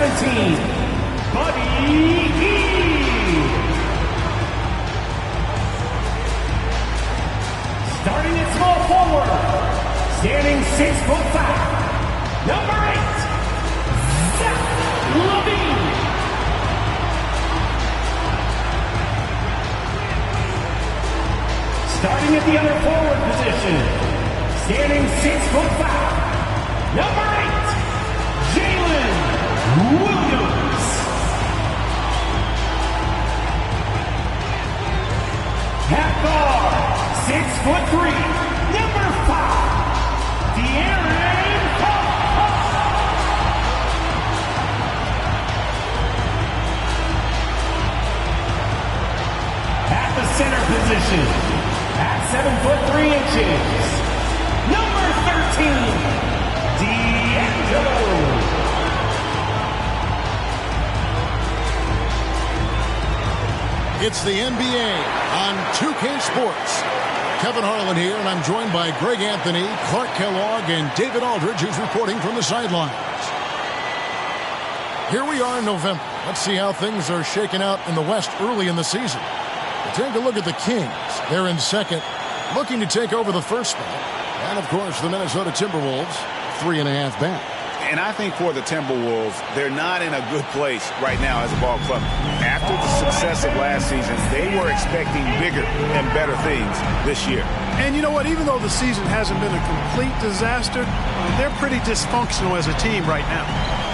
17, Buddy Hield. Starting at small forward, standing 6'5", number 8, Zach LaVine. Starting at the other forward position, standing 6'5", number 8, Jalen Williams. Half guard, 6'3", number 5, De'Aaron Fox. At the center position, at 7'3", number 13, D'Angelo. It's the NBA on 2K Sports. Kevin Harlan here, and I'm joined by Greg Anthony, Clark Kellogg, and David Aldridge, who's reporting from the sidelines. Here we are in November. Let's see how things are shaking out in the West early in the season. We'll take a look at the Kings. They're in second, looking to take over the first spot. And, of course, the Minnesota Timberwolves, 3.5 back. And I think for the Timberwolves, they're not in a good place right now as a ball club. After the success of last season, they were expecting bigger and better things this year. And you know what? Even though the season hasn't been a complete disaster, they're pretty dysfunctional as a team right now.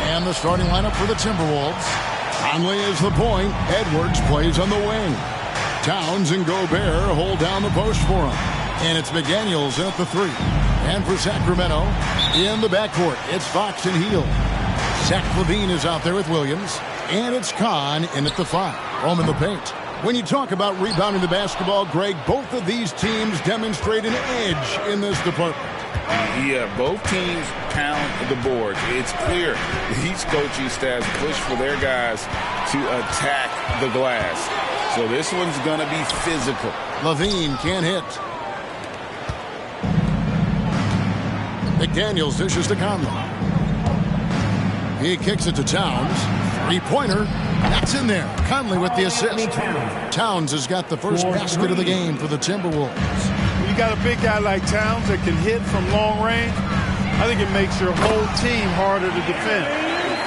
And the starting lineup for the Timberwolves. Conley is the point. Edwards plays on the wing. Towns and Gobert hold down the post for him. And it's McDaniels in at the 3. And for Sacramento, in the backcourt, it's Fox and Hield. Zach LaVine is out there with Williams. And it's Kahn in at the 5. Home in the paint. When you talk about rebounding the basketball, Greg, both of these teams demonstrate an edge in this department. Yeah, both teams pound the boards. It's clear these coaching staffs push for their guys to attack the glass. So this one's going to be physical. LaVine can't hit. McDaniels dishes to Conley. He kicks it to Towns. Three-pointer. That's in there. Conley with the assist. Towns has got the first basket of the game for the Timberwolves. When you got a big guy like Towns that can hit from long range, I think it makes your whole team harder to defend.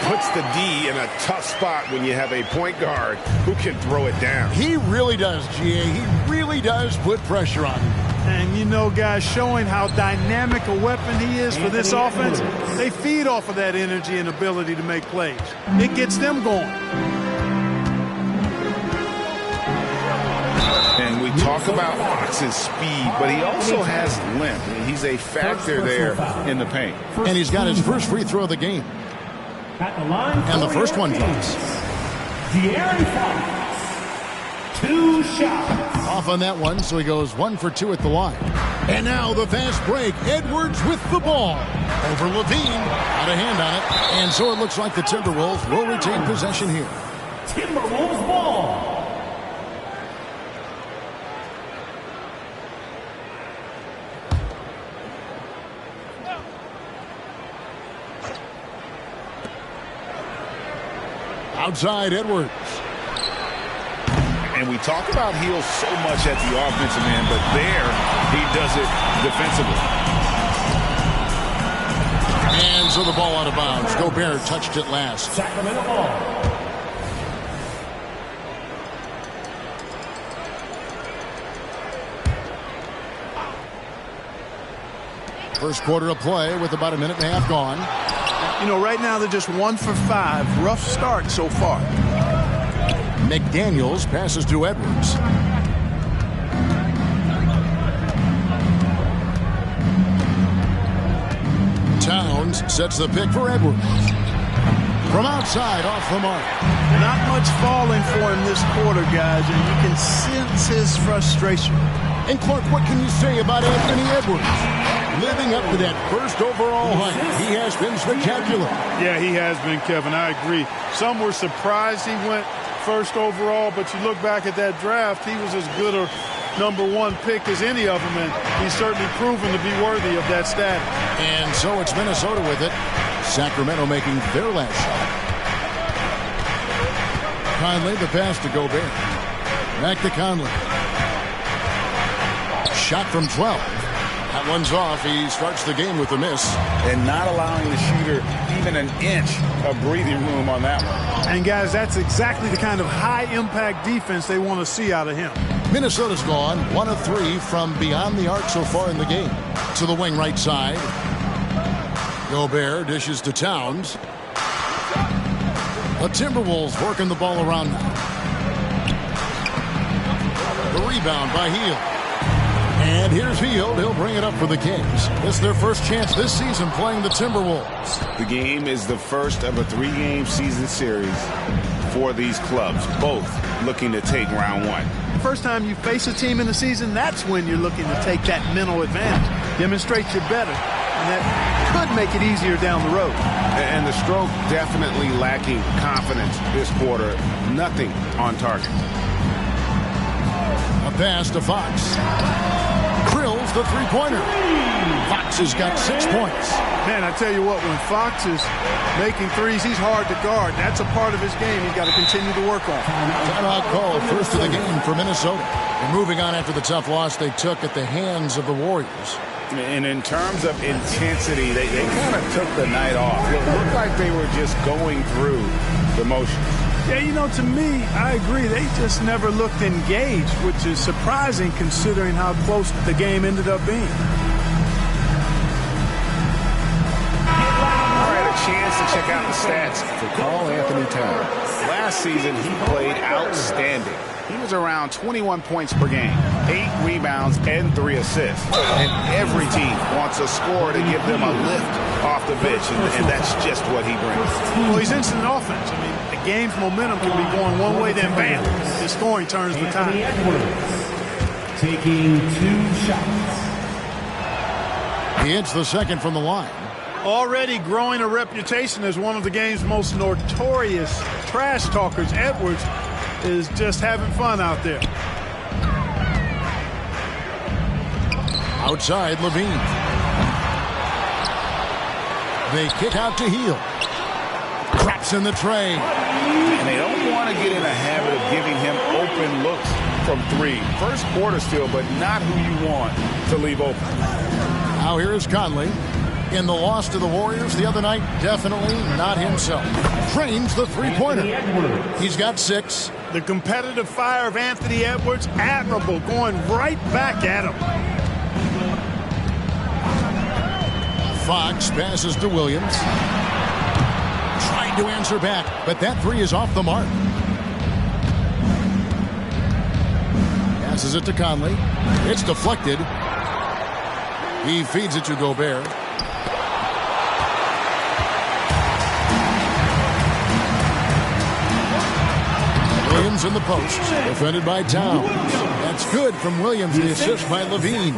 Puts the D in a tough spot when you have a point guard who can throw it down. He really does, GA. He really does put pressure on him. And, you know, guys, showing how dynamic a weapon he is for this offense, they feed off of that energy and ability to make plays. It gets them going. And we talk about Fox's speed, but he also has length. He's a factor there in the paint. And he's got his first free throw of the game. And the first one drops. De'Aaron Fox, 2 shots. Off on that one, so he goes 1 for 2 at the line. And now the fast break. Edwards with the ball. Over LaVine. Out of hand on it. And so it looks like the Timberwolves will retain possession here. Timberwolves ball. Outside Edwards. And we talk about Hield so much at the offensive end, but there he does it defensively. And so the ball out of bounds. Gobert touched it last. Sacramento ball. First quarter of play with about a minute and a half gone. You know, right now they're just 1 for 5. Rough start so far. McDaniels passes to Edwards. Towns sets the pick for Edwards. From outside, off the mark. Not much falling for him this quarter, guys, and you can sense his frustration. And Clark, what can you say about Anthony Edwards? Living up to that first overall height, he has been spectacular. Yeah, he has been, Kevin. I agree. Some were surprised he went first overall, but you look back at that draft, he was as good a #1 pick as any of them, and he's certainly proven to be worthy of that status. And so it's Minnesota with it. Sacramento making their last shot. Conley, the pass to Gobert. Back to Conley. Shot from 12. That one's off. He starts the game with a miss. And not allowing the shooter even an inch of breathing room on that one. And, guys, that's exactly the kind of high-impact defense they want to see out of him. Minnesota's gone 1 of 3 from beyond the arc so far in the game. To the wing right side. Gobert dishes to Towns. The Timberwolves working the ball around now. The rebound by Hield. And here's Hield. He'll bring it up for the Kings. It's their first chance this season playing the Timberwolves. The game is the first of a 3-game season series for these clubs, both looking to take round 1. First time you face a team in the season, that's when you're looking to take that mental advantage. Demonstrate you're better, and that could make it easier down the road. And the Stroke definitely lacking confidence this quarter. Nothing on target. A pass to Fox. Drills the three-pointer. Fox has got 6 points. Man, I tell you what, when Fox is making threes, he's hard to guard. That's a part of his game he's got to continue to work on. Timeout call, first of the game for Minnesota. And moving on after the tough loss they took at the hands of the Warriors. And in terms of intensity, they kind of took the night off. It looked like they were just going through the motions. Yeah, you know, to me, I agree. They just never looked engaged, which is surprising considering how close the game ended up being. All right, a chance to check out the stats for Karl-Anthony Towns. Last season, he played outstanding. He was around 21 points per game, 8 rebounds, and 3 assists. And every team wants a scorer to give them a lift off the bench, and that's just what he brings. Well, he's instant offense. I mean, the game's momentum can be going one way, then bam, his scoring turns the time. Taking 2 shots. He hits the second from the line. Already growing a reputation as one of the game's most notorious trash talkers, Edwards is just having fun out there. Outside, Levine. They kick out to Hield. Drops in the tray. And they don't want to get in a habit of giving him open looks from 3. First quarter still, but not who you want to leave open. Now here is Conley. In the loss to the Warriors the other night, definitely not himself. Trains the three-pointer. He's got 6. The competitive fire of Anthony Edwards, admirable, going right back at him. Fox passes to Williams. Trying to answer back, but that 3 is off the mark. Passes it to Conley. It's deflected. He feeds it to Gobert. Williams in the post, defended by Towns. That's good from Williams, the assist by Levine.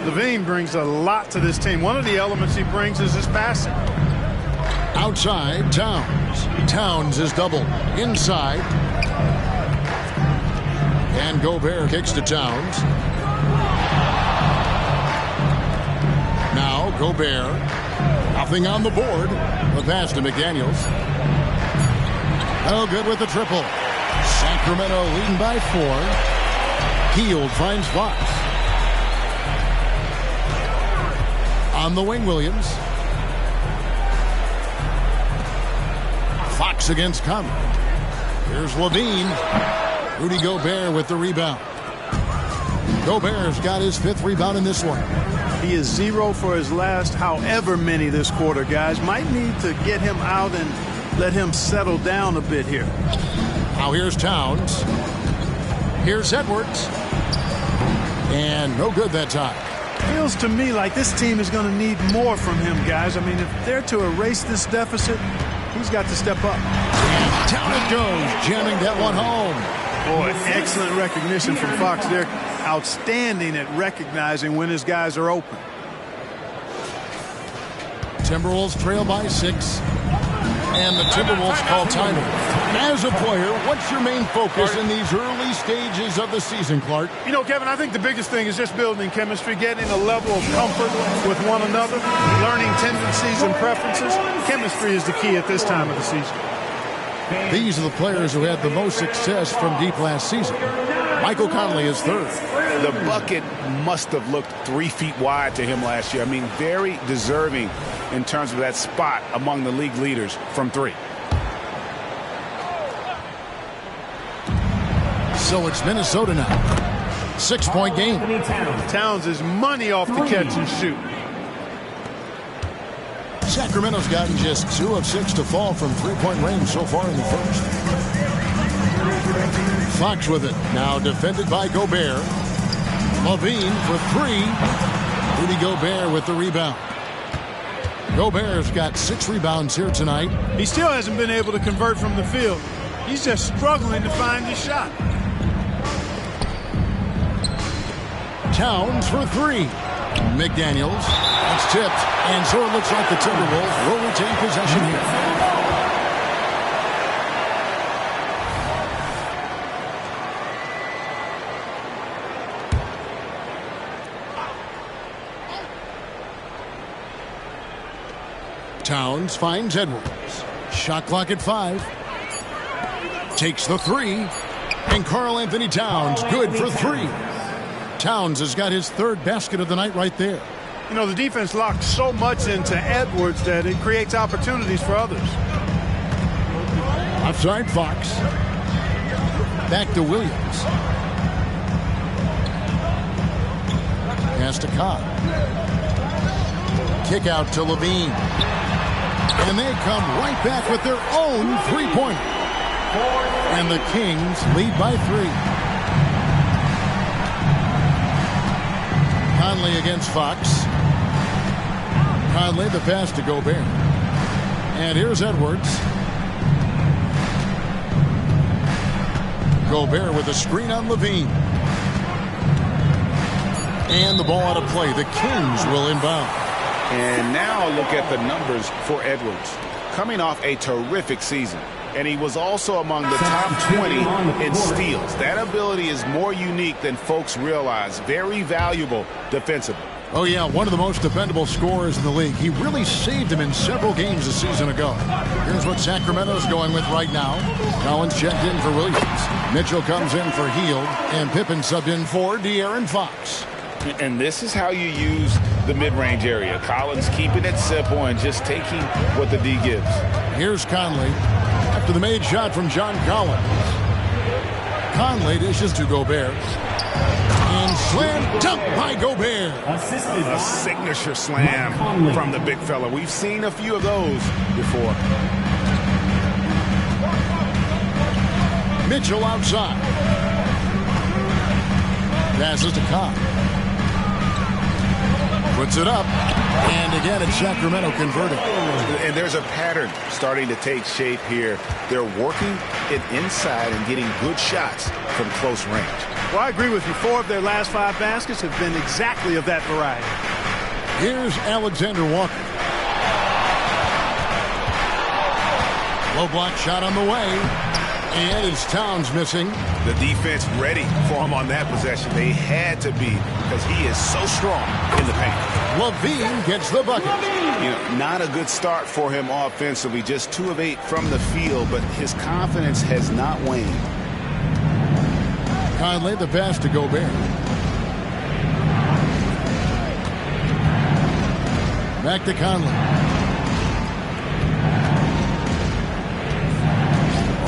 Levine brings a lot to this team. One of the elements he brings is his passing. Outside, Towns. Towns is doubled. Inside. And Gobert kicks to Towns. Now Gobert. Nothing on the board. The pass to McDaniels. Oh, good with the triple. Sacramento leading by 4. Hield finds Fox. On the wing, Williams. Fox against Conley. Here's Levine. Rudy Gobert with the rebound. Gobert's got his 5th rebound in this one. He is 0 for his last however many this quarter, guys. Might need to get him out and let him settle down a bit here. Now here's Towns. Here's Edwards. And no good that time. Feels to me like this team is going to need more from him, guys. I mean, if they're to erase this deficit, he's got to step up. And down it goes, jamming that one home. Boy, excellent recognition from Fox. They're outstanding at recognizing when his guys are open. Timberwolves trail by 6. And the Timberwolves call timeout. As a player, what's your main focus in these early stages of the season, Clark? You know, Kevin, I think the biggest thing is just building chemistry, getting a level of comfort with one another, learning tendencies and preferences. Chemistry is the key at this time of the season. These are the players who had the most success from deep last season. Michael Conley is third. The bucket must have looked 3 feet wide to him last year. I mean, very deserving in terms of that spot among the league leaders from 3. So it's Minnesota now. 6-point game. Towns is money off the catch and shoot. Sacramento's gotten just 2 of 6 to fall from three-point range so far in the first. Fox with it. Now defended by Gobert. Levine for 3. Rudy Gobert with the rebound. Gobert's got 6 rebounds here tonight. He still hasn't been able to convert from the field. He's just struggling to find his shot. Towns for 3. McDaniels. That's tipped. And so it looks like the Timberwolves will retain possession here. Towns finds Edwards. Shot clock at 5. Takes the 3. And Karl-Anthony Towns good for 3. Towns has got his 3rd basket of the night right there. You know, the defense locked so much into Edwards that it creates opportunities for others. Offside Fox. Back to Williams. Pass to Cobb. Kick out to Levine. And they come right back with their own three-pointer. And the Kings lead by 3. Conley against Fox. Conley the pass to Gobert. And here's Edwards. Gobert with a screen on Levine. And the ball out of play. The Kings will inbound. And now look at the numbers for Edwards. Coming off a terrific season. And he was also among the top 20 in steals. That ability is more unique than folks realize. Very valuable defensively. Oh, yeah, one of the most dependable scorers in the league. He really saved him in several games a season ago. Here's what Sacramento's going with right now. Collins checked in for Williams. Mitchell comes in for Hield. And Pippen subbed in for De'Aaron Fox. And this is how you use the mid-range area. Collins keeping it simple and just taking what the D gives. Here's Conley. After the made shot from John Collins. Conley dishes to Gobert. And slam dunk by Gobert. A signature slam from the big fella. We've seen a few of those before. Mitchell outside. Passes to Cobb. Puts it up. And again, it's Sacramento converting. And there's a pattern starting to take shape here. They're working it inside and getting good shots from close range. Well, I agree with you. 4 of their last 5 baskets have been exactly of that variety. Here's Alexander Walker. Low block shot on the way. And it's Towns missing. The defense ready for him on that possession. They had to be because he is so strong in the paint. Levine gets the bucket. You know, not a good start for him offensively. Just 2 of 8 from the field, but his confidence has not waned. Conley the pass to Gobert. Back to Conley.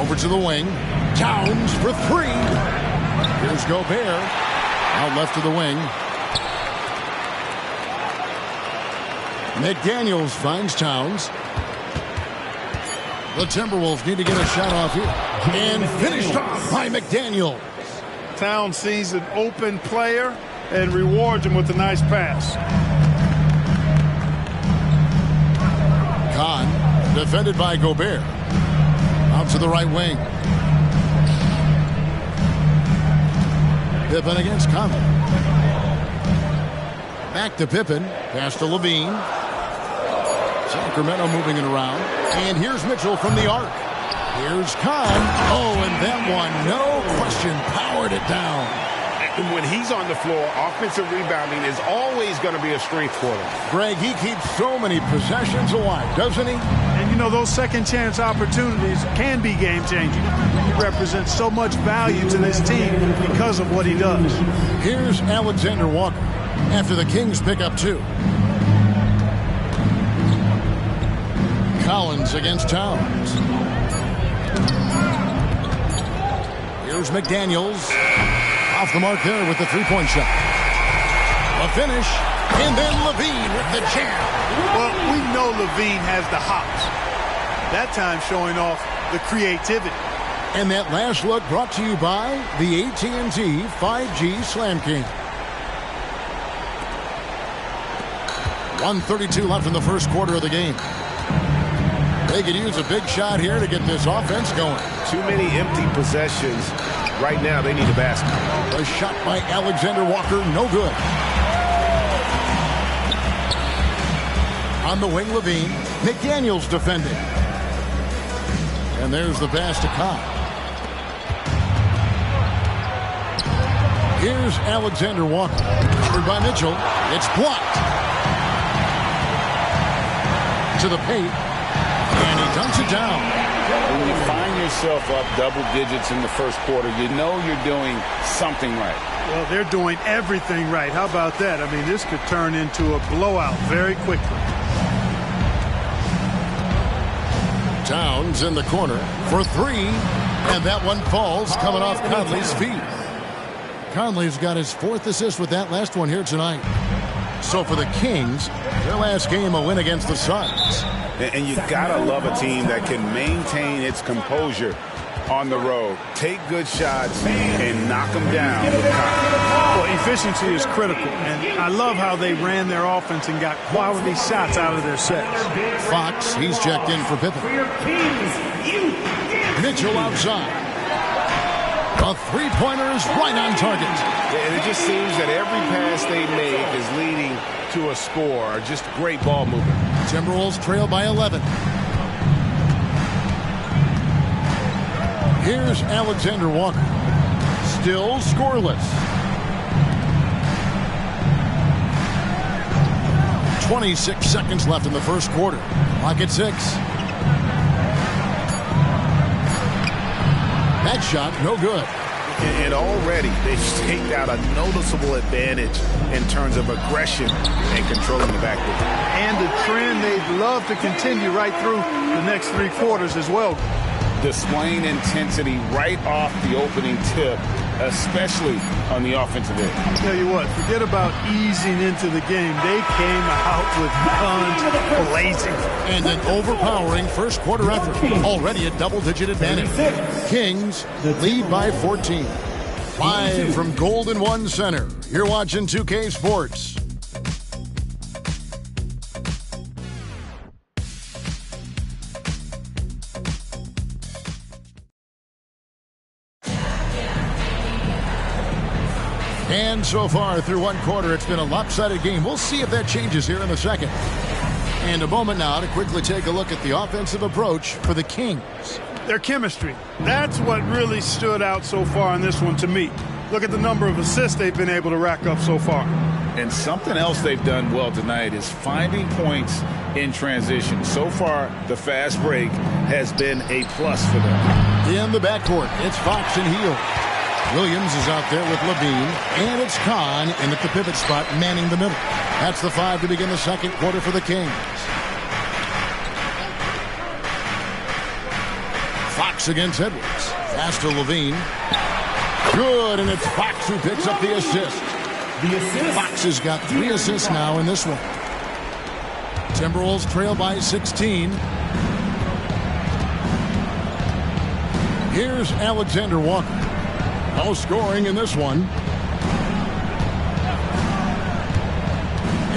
Over to the wing. Towns for 3. Here's Gobert. Out left to the wing. McDaniels finds Towns. The Timberwolves need to get a shot off here. And finished off by McDaniels. Towns sees an open player and rewards him with a nice pass. Kahn defended by Gobert. Out to the right wing. Pippen against Conley. Back to Pippen. Pass to Levine. Sacramento moving it around. And here's Mitchell from the arc. Here's Kahn. Oh, and that one, no question, powered it down. And when he's on the floor, offensive rebounding is always going to be a strength for them. Greg, he keeps so many possessions alive, doesn't he? And you know, those second chance opportunities can be game-changing. He represents so much value to this team because of what he does. Here's Alexander Walker after the Kings pick up 2. Collins against Towns. Here's McDaniels. Off the mark there with the three-point shot. A finish, and then LaVine with the jam. Well, we know LaVine has the hops. That time showing off the creativity. And that last look brought to you by the AT&T 5G Slam King. 1:32 left in the first quarter of the game. They could use a big shot here to get this offense going. Too many empty possessions. Right now, they need a basket. A shot by Alexander Walker, no good. On the wing, LaVine. McDaniels defending. And there's the pass to Cobb. Here's Alexander Walker. Covered by Mitchell. It's blocked. To the paint. And he dunks it down. When you find yourself up double digits in the first quarter, you know you're doing something right. Well, they're doing everything right. How about that? I mean, this could turn into a blowout very quickly. Towns in the corner for 3. And that one falls coming off Conley's feet. Conley's got his 4th assist with that last one here tonight. So for the Kings, their last game a win against the Suns. And you gotta love a team that can maintain its composure on the road. Take good shots and knock them down with confidence. Well, efficiency is critical, and I love how they ran their offense and got quality shots out of their sets. Fox, he's checked in for Pippen. Mitchell outside. A three-pointer is right on target. And it just seems that every pass they make is leading to a score. Just great ball movement. Timberwolves trail by 11. Here's Alexander Walker. Still scoreless. 26 seconds left in the first quarter. Clock at 6. That shot, no good. And already they've staked out a noticeable advantage in terms of aggression and controlling the backcourt. And a trend they'd love to continue right through the next 3 quarters as well. Displaying intensity right off the opening tip, especially on the offensive end. I'll tell you what, forget about easing into the game. They came out with guns blazing. And an overpowering first quarter effort. Already a double-digit advantage. Kings lead by 14. Live from Golden One Center. You're watching 2K Sports. And so far through one quarter, it's been a lopsided game. We'll see if that changes here in the second. And a moment now to quickly take a look at the offensive approach for the Kings. Their chemistry. That's what really stood out so far in this one to me. Look at the number of assists they've been able to rack up so far. And something else they've done well tonight is finding points in transition. So far, the fast break has been a plus for them. In the backcourt, it's Fox and Hield. Williams is out there with LaVine, and it's Kahn in at the pivot spot, manning the middle. That's the 5 to begin the second quarter for the Kings. Fox against Edwards. Pass to LaVine. Good, and it's Fox who picks up the assist. Fox has got 3 assists now in this one. Timberwolves trail by 16. Here's Alexander Walker. No scoring in this one.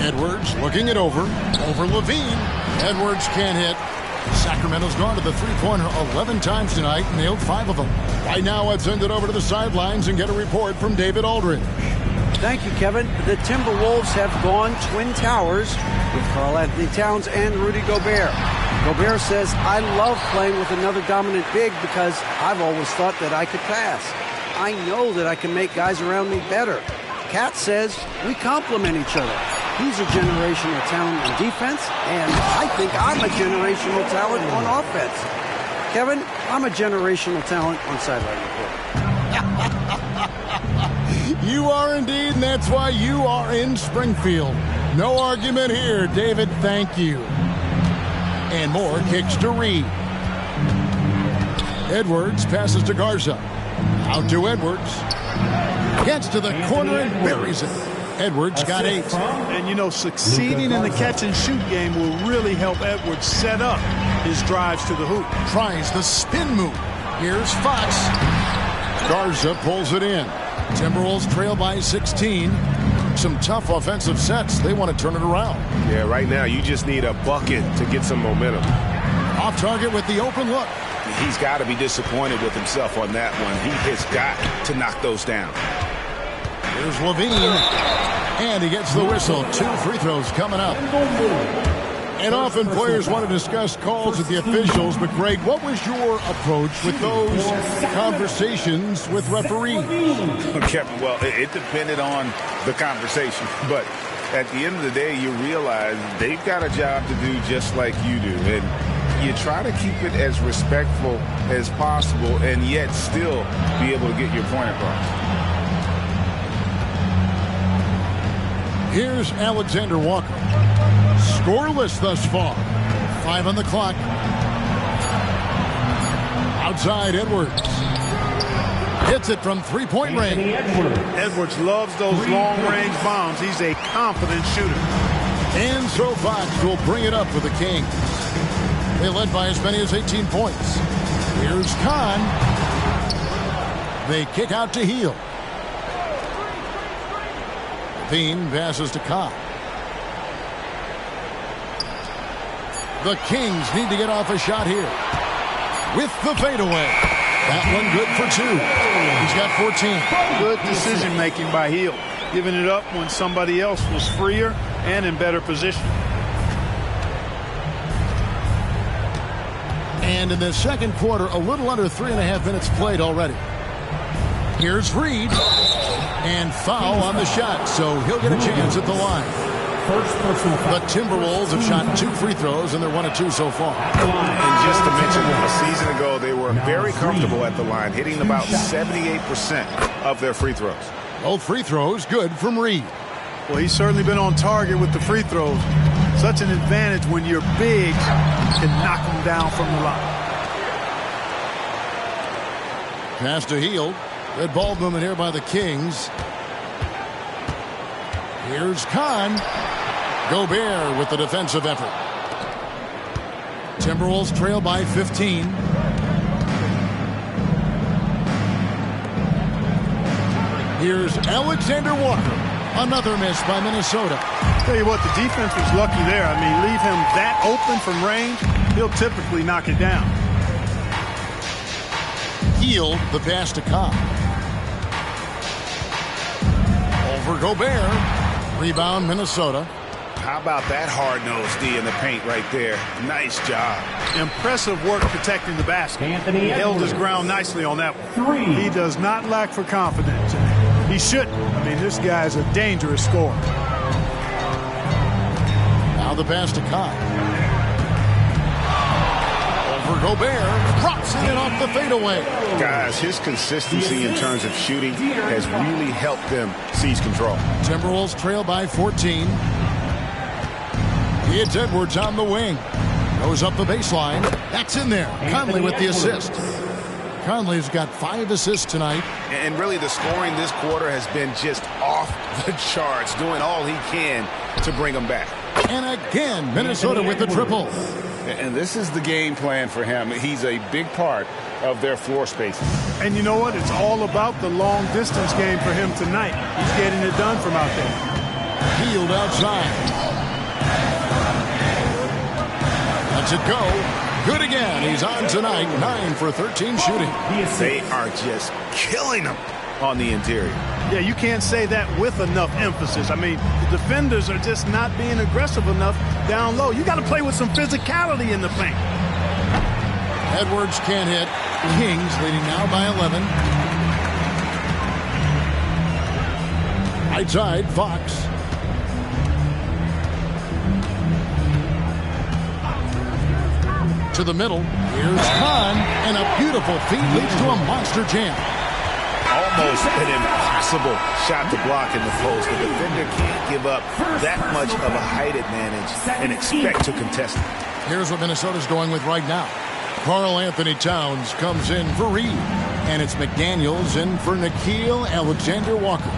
Edwards looking it over LaVine. Edwards can't hit. Sacramento's gone to the three-pointer 11 times tonight, nailed 5 of them. Right now, let's send it over to the sidelines and get a report from David Aldridge. Thank you, Kevin. The Timberwolves have gone Twin Towers with Karl-Anthony Towns and Rudy Gobert. Gobert says, I love playing with another dominant big because I've always thought that I could pass. I know that I can make guys around me better. Cat says we complement each other. He's a generational talent on defense, and I think I'm a generational talent on offense. Kevin, I'm a generational talent on sideline report. You are indeed, and that's why you are in Springfield. No argument here, David. Thank you. And more kicks to Reed. Edwards passes to Garza. Out to Edwards. Gets to the corner and buries it. Edwards got 8. And, you know, succeeding in the catch-and-shoot game will really help Edwards set up his drives to the hoop. Tries the spin move. Here's Fox. Garza pulls it in. Timberwolves trail by 16. Some tough offensive sets. They want to turn it around. Yeah, right now you just need a bucket to get some momentum. Off target with the open look. He's got to be disappointed with himself on that one. He has got to knock those down. Here's Levine. And he gets the whistle. 2 free throws coming up. And often players want to discuss calls with the officials, but Greg, what was your approach with those conversations with referees? Kevin, well, it depended on the conversation, but at the end of the day, you realize they've got a job to do just like you do, and you try to keep it as respectful as possible and yet still be able to get your point across. Here's Alexander Walker. Scoreless thus far. 5 on the clock. Outside Edwards. Hits it from three-point range. Edwards loves those long-range bombs. He's a confident shooter. And so Fox will bring it up for the Kings. They led by as many as 18 points. Here's Kahn. They kick out to Heel. Bean passes to Kahn. The Kings need to get off a shot here. With the fadeaway. That one good for 2. He's got 14. Good decision-making by Heel. Giving it up when somebody else was freer and in better position. And in the second quarter, a little under 3.5 minutes played already. Here's Reed. And foul on the shot, so he'll get a chance at the line. The Timberwolves have shot 2 free throws, and they're 1 of 2 so far. And just to mention, a season ago, they were very comfortable at the line, hitting about 78% of their free throws. Both free throws good from Reed. Well, he's certainly been on target with the free throws. Such an advantage when your bigs can knock them down from the line. Pass to Heel. Good ball movement here by the Kings. Here's Kahn. Gobert with the defensive effort. Timberwolves trail by 15. Here's Alexander Walker. Another miss by Minnesota. Tell you what, the defense was lucky there. I mean, leave him that open from range, he'll typically knock it down. Heel, the pass to Kahn. Over Gobert. Rebound, Minnesota. How about that hard-nosed D in the paint right there? Nice job. Impressive work protecting the basket. He held his ground nicely on that one. He does not lack for confidence. He shouldn't. I mean, this guy is a dangerous scorer. Now the pass to Kahn. Over Gobert. Drops it in off the fadeaway. Guys, his consistency in terms of shooting has really helped them seize control. Timberwolves trail by 14. It's Edwards on the wing. Goes up the baseline. That's in there. Conley with the assist. Conley's got 5 assists tonight. And really the scoring this quarter has been just off the charts, doing all he can to bring them back. And again, Minnesota with the triple. And this is the game plan for him. He's a big part of their floor spacing. And you know what? It's all about the long distance game for him tonight. He's getting it done from out there. Healed outside. Lets it go. Good again. He's on tonight. 9 for 13 shooting. They are just killing him on the interior. Yeah, you can't say that with enough emphasis. I mean, the defenders are just not being aggressive enough down low. You got to play with some physicality in the paint. Edwards can't hit. Kings leading now by 11. Right side, Fox. To the middle. Here's Khan, and a beautiful feed leads to a monster jam. Almost an impossible shot to block in the post. The defender can't give up that much of a height advantage and expect to contest it. Here's what Minnesota's going with right now. Karl Anthony Towns comes in for Reed. And it's McDaniels in for Nickeil Alexander-Walker.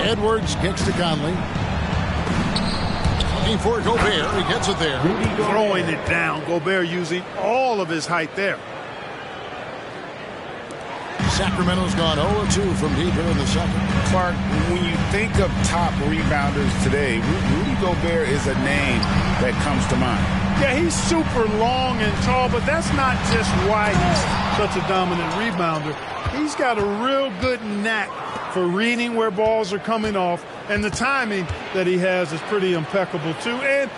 Edwards kicks to Conley. Looking for Gobert. He gets it there. Throwing it down. Gobert using all of his height there. Sacramento's gone 0-2 from deep here in the second. Clark, when you think of top rebounders today, Rudy Gobert is a name that comes to mind. Yeah, he's super long and tall, but that's not just why he's such a dominant rebounder. He's got a real good knack for reading where balls are coming off, and the timing that he has is pretty impeccable too. And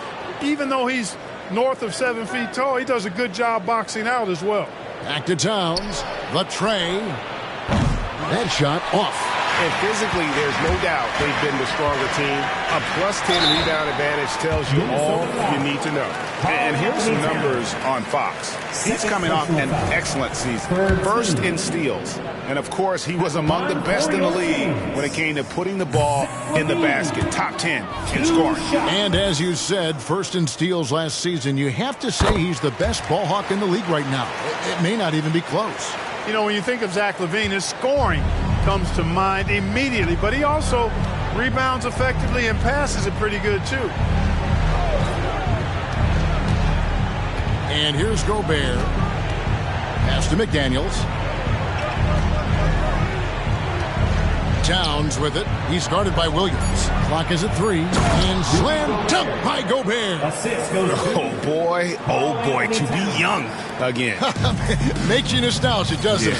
even though he's north of 7 feet tall, he does a good job boxing out as well. Back to Towns. The tray. That shot off. And physically, there's no doubt they've been the stronger team. A +10 rebound advantage tells you all you need to know. And here's some numbers on Fox. He's coming off an excellent season. First in steals. And, of course, he was among the best in the league when it came to putting the ball in the basket. Top 10 in scoring. And as you said, first in steals last season. You have to say he's the best ball hawk in the league right now. It may not even be close. You know, when you think of Zach LaVine, his scoring comes to mind immediately, but he also rebounds effectively and passes it pretty good too. And here's Gobert. Pass to McDaniels. Towns with it. He's guarded by Williams. Clock is at 3. And slam dunk by Gobert. Oh boy, to be young again. Makes you nostalgic, doesn't it?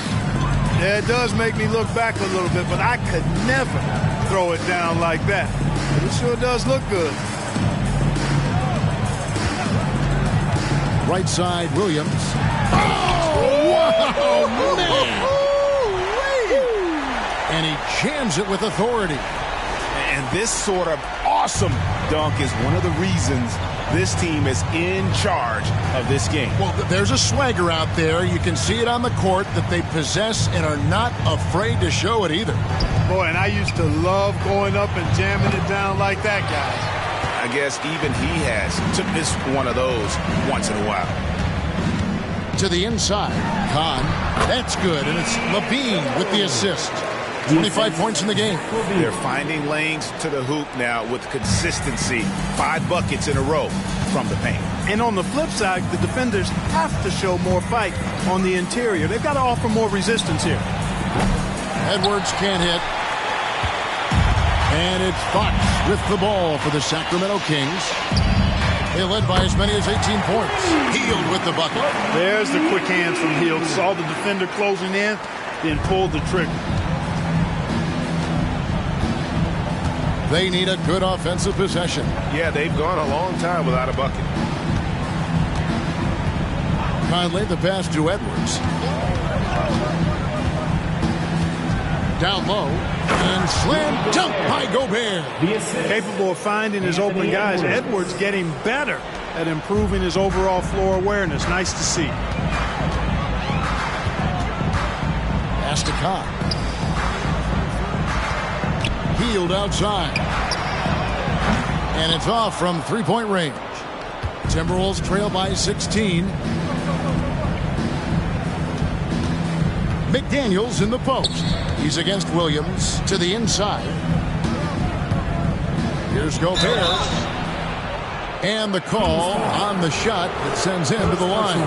Yeah, it does make me look back a little bit, but I could never throw it down like that. It sure does look good. Right side, Williams. Oh, wow, man. And he jams it with authority. And this sort of awesome dunk is one of the reasons this team is in charge of this game. Well, there's a swagger out there. You can see it on the court that they possess and are not afraid to show it either. Boy, and I used to love going up and jamming it down like that, guy. I guess even he has to miss one of those once in a while. To the inside. Khan. That's good. And it's LaVine with the assist. 25 points in the game. They're finding lanes to the hoop now with consistency. 5 buckets in a row from the paint. And on the flip side, the defenders have to show more fight on the interior. They've got to offer more resistance here. Edwards can't hit. And it's Fox with the ball for the Sacramento Kings. They led by as many as 18 points. Hield with the bucket. There's the quick hands from Hield. Saw the defender closing in, then pulled the trigger. They need a good offensive possession. Yeah, they've gone a long time without a bucket. Conley, the pass to Edwards. Down low. And slam dunk by Gobert. Capable of finding his open guys. Edwards getting better at improving his overall floor awareness. Nice to see. Pass to Khan. Hield outside. And it's off from three-point range. Timberwolves trail by 16. McDaniels in the post. He's against Williams to the inside. Here's Gobert. And the call on the shot that sends him to the line.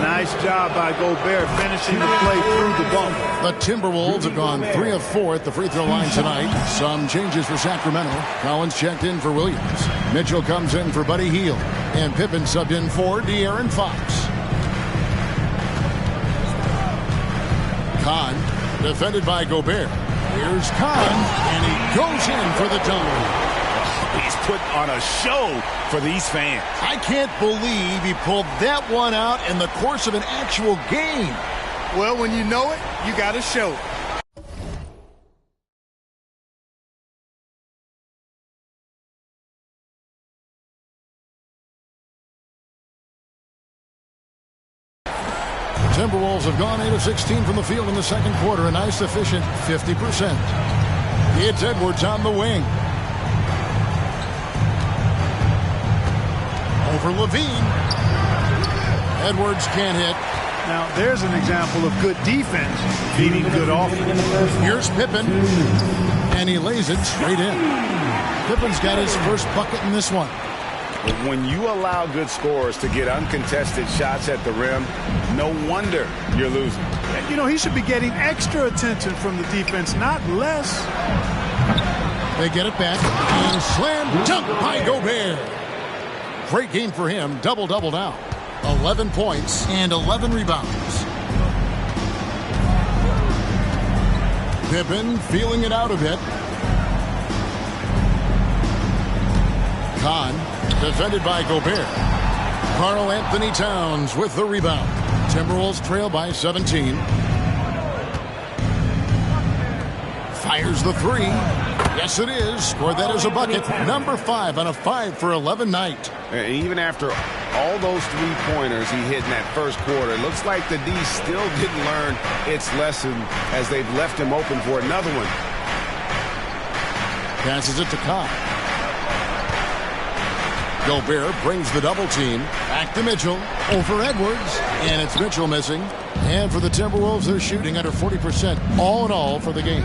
Nice job by Gobert finishing the play through the bump. The Timberwolves have gone 3 of 4 at the free throw line tonight. Some changes for Sacramento. Collins checked in for Williams. Mitchell comes in for Buddy Hield. And Pippen subbed in for De'Aaron Fox. Khan, defended by Gobert. Here's Khan, and he goes in for the dunk. He's put on a show for these fans. I can't believe he pulled that one out in the course of an actual game. Well, when you know it, you got to show it. Timberwolves have gone 8 of 16 from the field in the second quarter. A nice, efficient 50%. It's Edwards on the wing. Over Levine. Edwards can't hit. Now, there's an example of good defense beating good offense. Here's Pippen. And he lays it straight in. Pippen's got his first bucket in this one. When you allow good scorers to get uncontested shots at the rim, no wonder you're losing. You know, he should be getting extra attention from the defense, not less. They get it back and slam dunk by Gobert. Great game for him. Double-double now. 11 points and 11 rebounds. Pippen feeling it out a bit. Kahn defended by Gobert. Karl Anthony Towns with the rebound. Timberwolves trail by 17. Fires the three. Yes, it is. Scored that as a bucket. Number 5 on a 5 for 11 night. And even after all those three-pointers he hit in that first quarter, it looks like the D still didn't learn its lesson as they've left him open for another one. Passes it to Kahn. Gobert brings the double team. Back to Mitchell. Over Edwards. And it's Mitchell missing. And for the Timberwolves, they're shooting under 40% all in all for the game.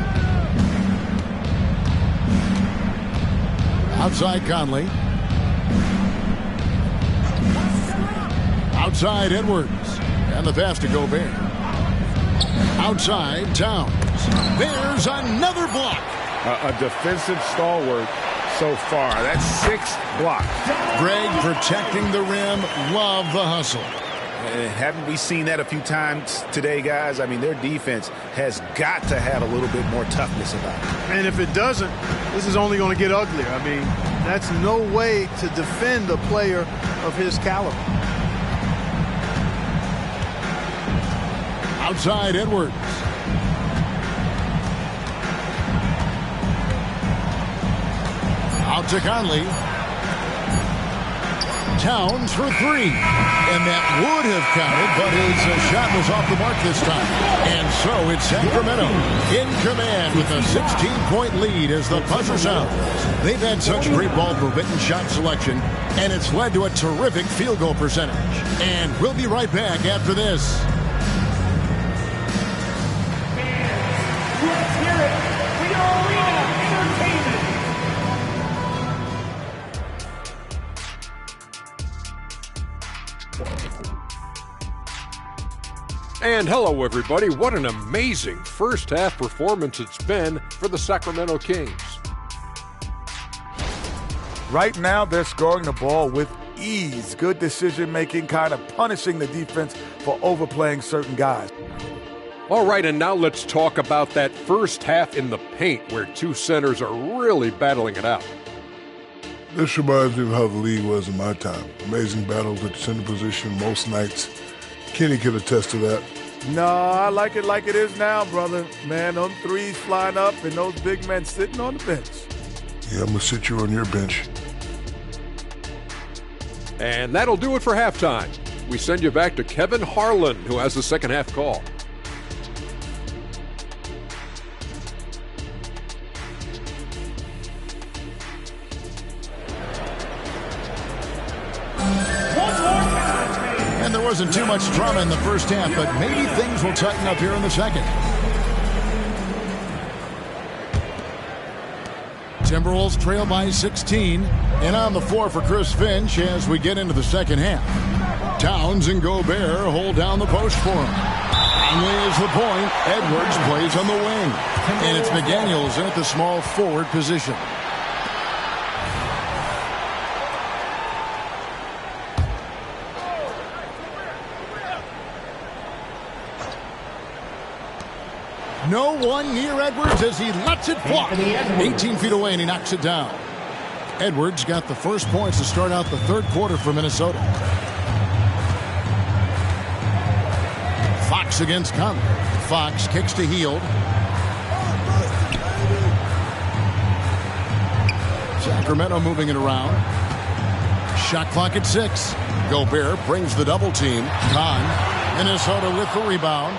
Outside Conley. Outside Edwards. And the pass to Gobert. Outside Towns. There's another block. A defensive stalwart so far. That's 6 blocks. Greg protecting the rim. Love the hustle. Haven't we seen that a few times today, guys? I mean, their defense has got to have a little bit more toughness about it. And if it doesn't, this is only going to get uglier. I mean, that's no way to defend a player of his caliber. Outside Edwards. Out to Conley. Towns for 3. And that would have counted, but his shot was off the mark this time. And so it's Sacramento in command with a 16-point lead as the buzzer sounds. They've had such great ball movement and shot selection, and it's led to a terrific field goal percentage. And we'll be right back after this. Let's hear it for your arena entertainment. And hello, everybody. What an amazing first-half performance it's been for the Sacramento Kings. Right now, they're scoring the ball with ease. Good decision-making, kind of punishing the defense for overplaying certain guys. All right, and now let's talk about that first half in the paint where two centers are really battling it out. This reminds me of how the league was in my time. Amazing battles at the center position most nights. Kenny could attest to that. No, I like it is now, brother. Man, them threes flying up and those big men sitting on the bench. Yeah, I'm going to sit you on your bench. And that'll do it for halftime. We send you back to Kevin Harlan, who has the second half call. And there wasn't too much drama in the first half, but maybe things will tighten up here in the second. Timberwolves trail by 16. And on the floor for Chris Finch as we get into the second half. Towns and Gobert hold down the post for him. Conley is the point. Edwards plays on the wing. And it's McDaniels at the small forward position. No one near Edwards as he lets it fly. 18 feet away and he knocks it down. Edwards got the first points to start out the third quarter for Minnesota. Fox against Conley. Fox kicks to Hield. Sacramento moving it around. Shot clock at 6. Gobert brings the double team. Kahn Minnesota with the rebound.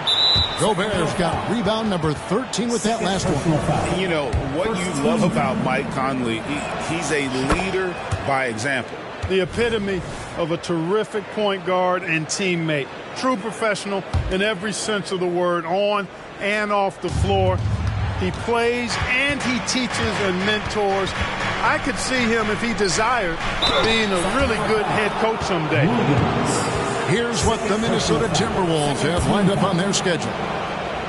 Gobert's got rebound number 13 with that last one. You know, what you love about Mike Conley, he's a leader by example. The epitome of a terrific point guard and teammate. True professional in every sense of the word, on and off the floor. He plays and he teaches and mentors. I could see him, if he desired, being a really good head coach someday. Here's what the Minnesota Timberwolves have lined up on their schedule.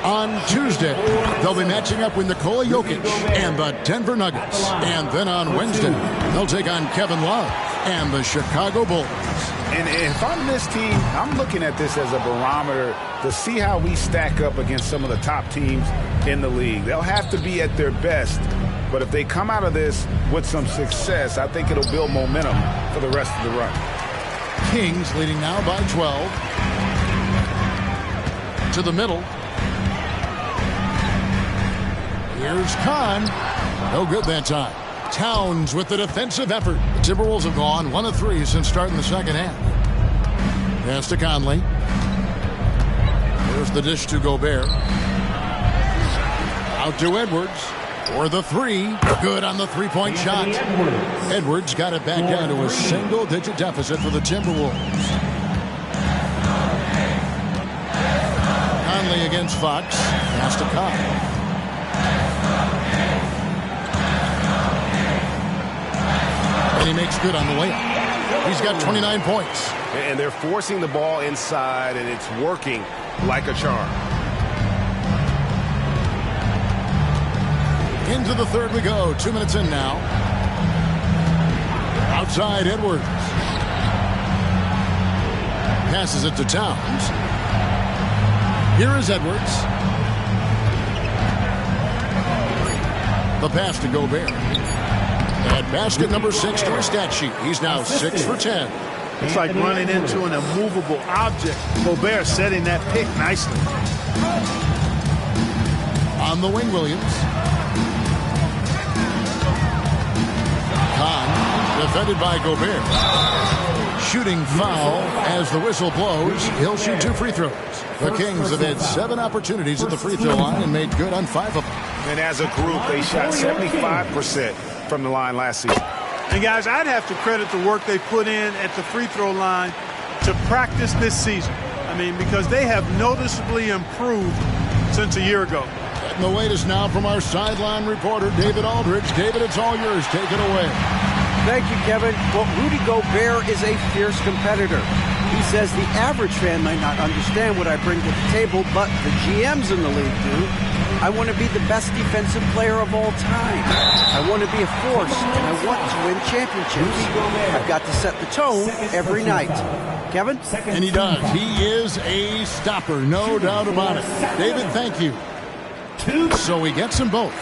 On Tuesday, they'll be matching up with Nikola Jokic and the Denver Nuggets. And then on Wednesday, they'll take on Kevin Love and the Chicago Bulls. And if I'm this team, I'm looking at this as a barometer to see how we stack up against some of the top teams in the league. They'll have to be at their best, but if they come out of this with some success, I think it'll build momentum for the rest of the run. Kings leading now by 12. To the middle. Here's Kahn. No good that time. Towns with the defensive effort. The Timberwolves have gone 1 of 3 since starting the second half. Pass to Conley. Here's the dish to Gobert. Out to Edwards. For the 3. Good on the three-point shot. Edwards got it back down to a single-digit deficit for the Timberwolves. Conley against Fox. Pass to Kahn. And he makes good on the layup. He's got 29 points. And they're forcing the ball inside, and it's working like a charm. Into the third we go. 2 minutes in now. Outside Edwards. Passes it to Towns. Here is Edwards. The pass to Gobert. And basket number 6 to his stat sheet. He's now 6 for 10. It's like running into an immovable object. Gobert setting that pick nicely. On the wing, Williams. Kahn, defended by Gobert. Shooting foul as the whistle blows. He'll shoot 2 free throws. The Kings have had 7 opportunities at the free throw line and made good on 5 of them. And as a group, they shot 75% from the line last season. And guys, I'd have to credit the work they put in at the free throw line to practice this season. I mean, because they have noticeably improved since a year ago. And the latest now from our sideline reporter, David Aldridge. David, it's all yours. Take it away. Thank you, Kevin. Well, Rudy Gobert is a fierce competitor. He says the average fan might not understand what I bring to the table, but the GMs in the league do. I want to be the best defensive player of all time. I want to be a force, and I want to win championships. I've got to set the tone every night. Kevin? And he does. He is a stopper, no doubt about it. David, thank you. So he gets them both.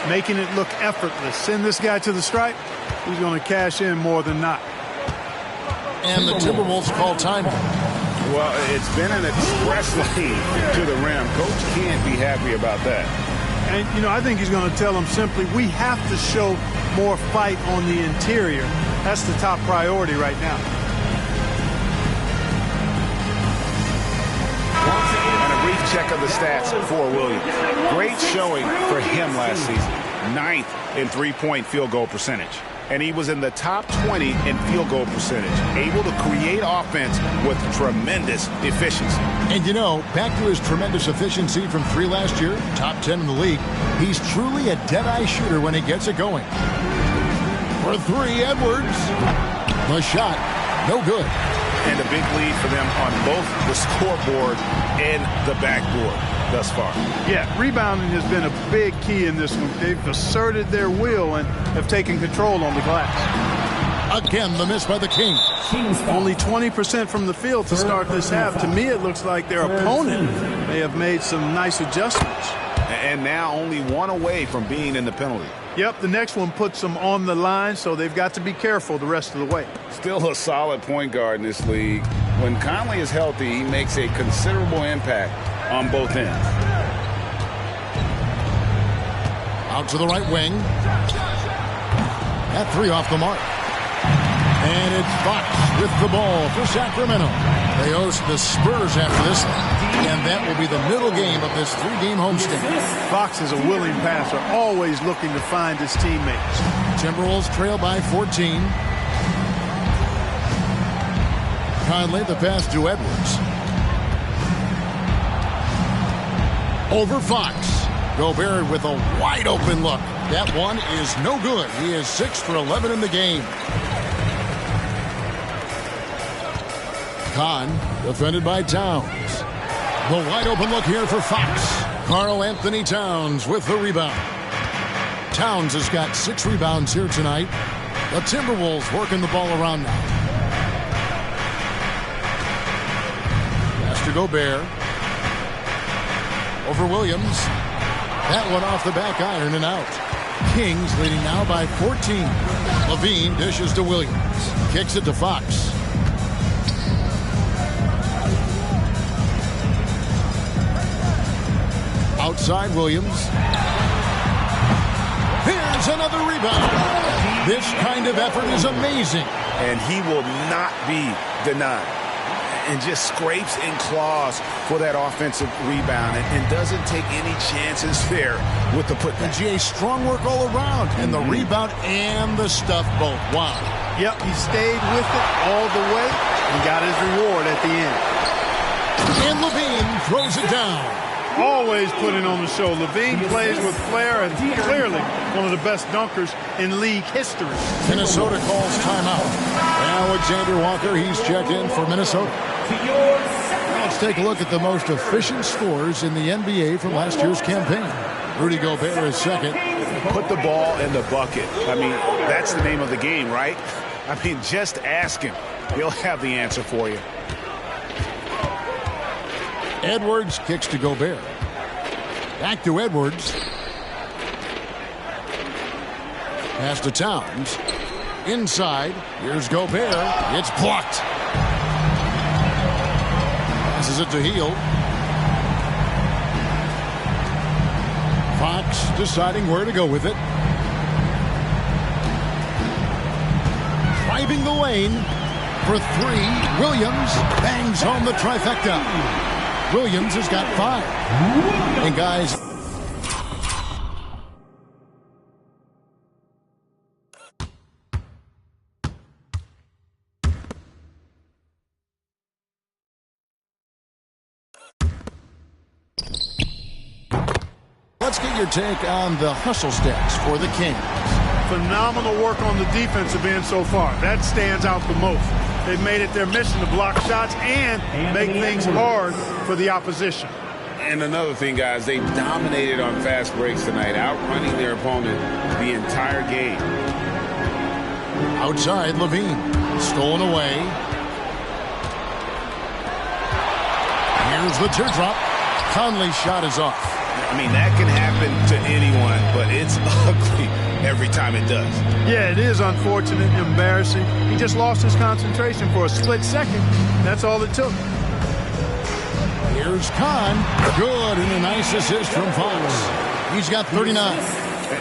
Making it look effortless. Send this guy to the stripe. He's going to cash in more than not. And the Timberwolves call timeout. Well, it's been an express lane to the rim. Coach can't be happy about that. And, you know, I think he's going to tell them simply, we have to show more fight on the interior. That's the top priority right now. And a brief check of the stats for Williams. Great showing for him last season. 9th in three-point field goal percentage. And he was in the top 20 in field goal percentage. Able to create offense with tremendous efficiency. And, you know, back to his tremendous efficiency from 3 last year, top 10 in the league, he's truly a dead-eye shooter when he gets it going. For 3, Edwards. The shot, no good. And a big lead for them on both the scoreboard and the backboard thus far. Yeah, rebounding has been a big key in this one. They've asserted their will and have taken control on the glass. Again, the miss by the Kings. Only 20% from the field to start this half. To me, it looks like their opponent may have made some nice adjustments. And now only 1 away from being in the penalty. Yep, the next one puts them on the line, so they've got to be careful the rest of the way. Still a solid point guard in this league. When Conley is healthy, he makes a considerable impact on both ends. Out to the right wing. That 3 off the mark. And it's Fox with the ball for Sacramento. They host the Spurs after this one, and that will be the middle game of this 3-game homestand. Fox is a willing passer, always looking to find his teammates. Timberwolves trail by 14. Conley, the pass to Edwards. Over Fox. Gobert with a wide open look. That one is no good. He is 6 for 11 in the game. Kahn, defended by Towns. The wide open look here for Fox. Karl Anthony Towns with the rebound. Towns has got 6 rebounds here tonight. The Timberwolves working the ball around now. Pass to Gobert. Over Williams. That one off the back iron and out. Kings leading now by 14. Levine dishes to Williams. Kicks it to Fox. Outside Williams. Here's another rebound. This kind of effort is amazing. And he will not be denied. And just scrapes and claws for that offensive rebound and doesn't take any chances there with the putback. And GA, strong work all around. And the rebound and the stuff both. Wow. Yep, he stayed with it all the way and got his reward at the end. And Levine throws it down. Always putting on the show. Levine plays with flair and clearly one of the best dunkers in league history. Minnesota calls timeout. Alexander Walker, he's checked in for Minnesota. Let's take a look at the most efficient scorers in the NBA from last year's campaign. Rudy Gobert is second. Put the ball in the bucket. I mean, that's the name of the game, right? I mean, just ask him. He'll have the answer for you. Edwards kicks to Gobert. Back to Edwards. Pass to Towns. Inside. Here's Gobert. It's blocked. Passes it to Hield. Fox deciding where to go with it. Driving the lane for 3. Williams bangs home the trifecta. Williams has got 5. And guys, let's get your take on the hustle stats for the Kings. Phenomenal work on the defensive end so far. That stands out the most. They've made it their mission to block shots and make things hard for the opposition. And another thing, guys, they've dominated on fast breaks tonight, outrunning their opponent the entire game. Outside, Levine. Stolen away. Here's the teardrop. Conley's shot is off. I mean, that can happen to anyone, but it's ugly every time it does. Yeah, it is unfortunate, embarrassing. He just lost his concentration for a split second. That's all it took. Here's Kahn. Good, and a nice assist from Fox. He's got 39.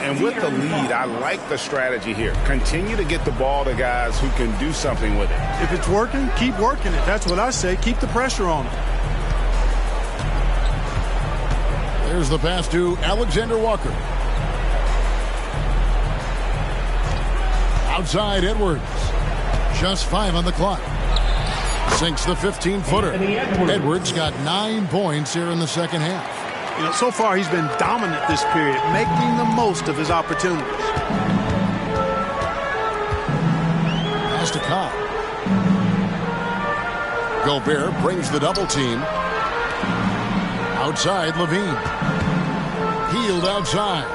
And with the lead, I like the strategy here. Continue to get the ball to guys who can do something with it. If it's working, keep working it. That's what I say. Keep the pressure on him. There's the pass to Alexander Walker. Outside Edwards. Just 5 on the clock. Sinks the 15-footer. Edwards got 9 points here in the second half. You know, so far he's been dominant this period, making the most of his opportunities. Pass to Cobb. Gobert brings the double team. Outside Levine. Hield outside.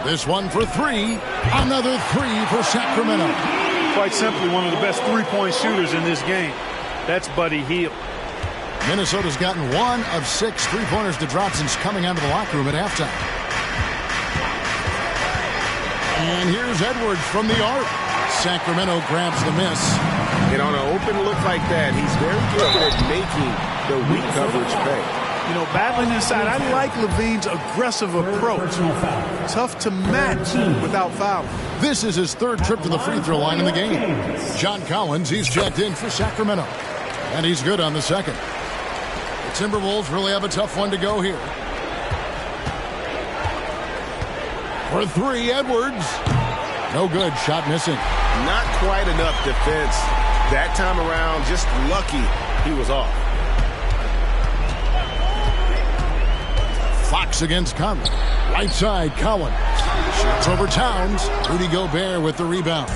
This one for 3. Another 3 for Sacramento. Quite simply one of the best three-point shooters in this game. That's Buddy Hield. Minnesota's gotten 1 of 6 three-pointers to drop since coming out of the locker room at halftime. And here's Edwards from the arc. Sacramento grabs the miss. And on an open look like that, he's very good at making the weak coverage pay. You know, battling inside, I like Levine's aggressive approach. Tough to match without fouling. This is his third trip to the free throw line in the game. John Collins, he's checked in for Sacramento. And he's good on the second. The Timberwolves really have a tough one to go here. For three, Edwards. No good. Shot missing. Not quite enough defense that time around. Just lucky he was off. Fox against Conley. Right side, Collins. Shoots over Towns. Rudy Gobert with the rebound.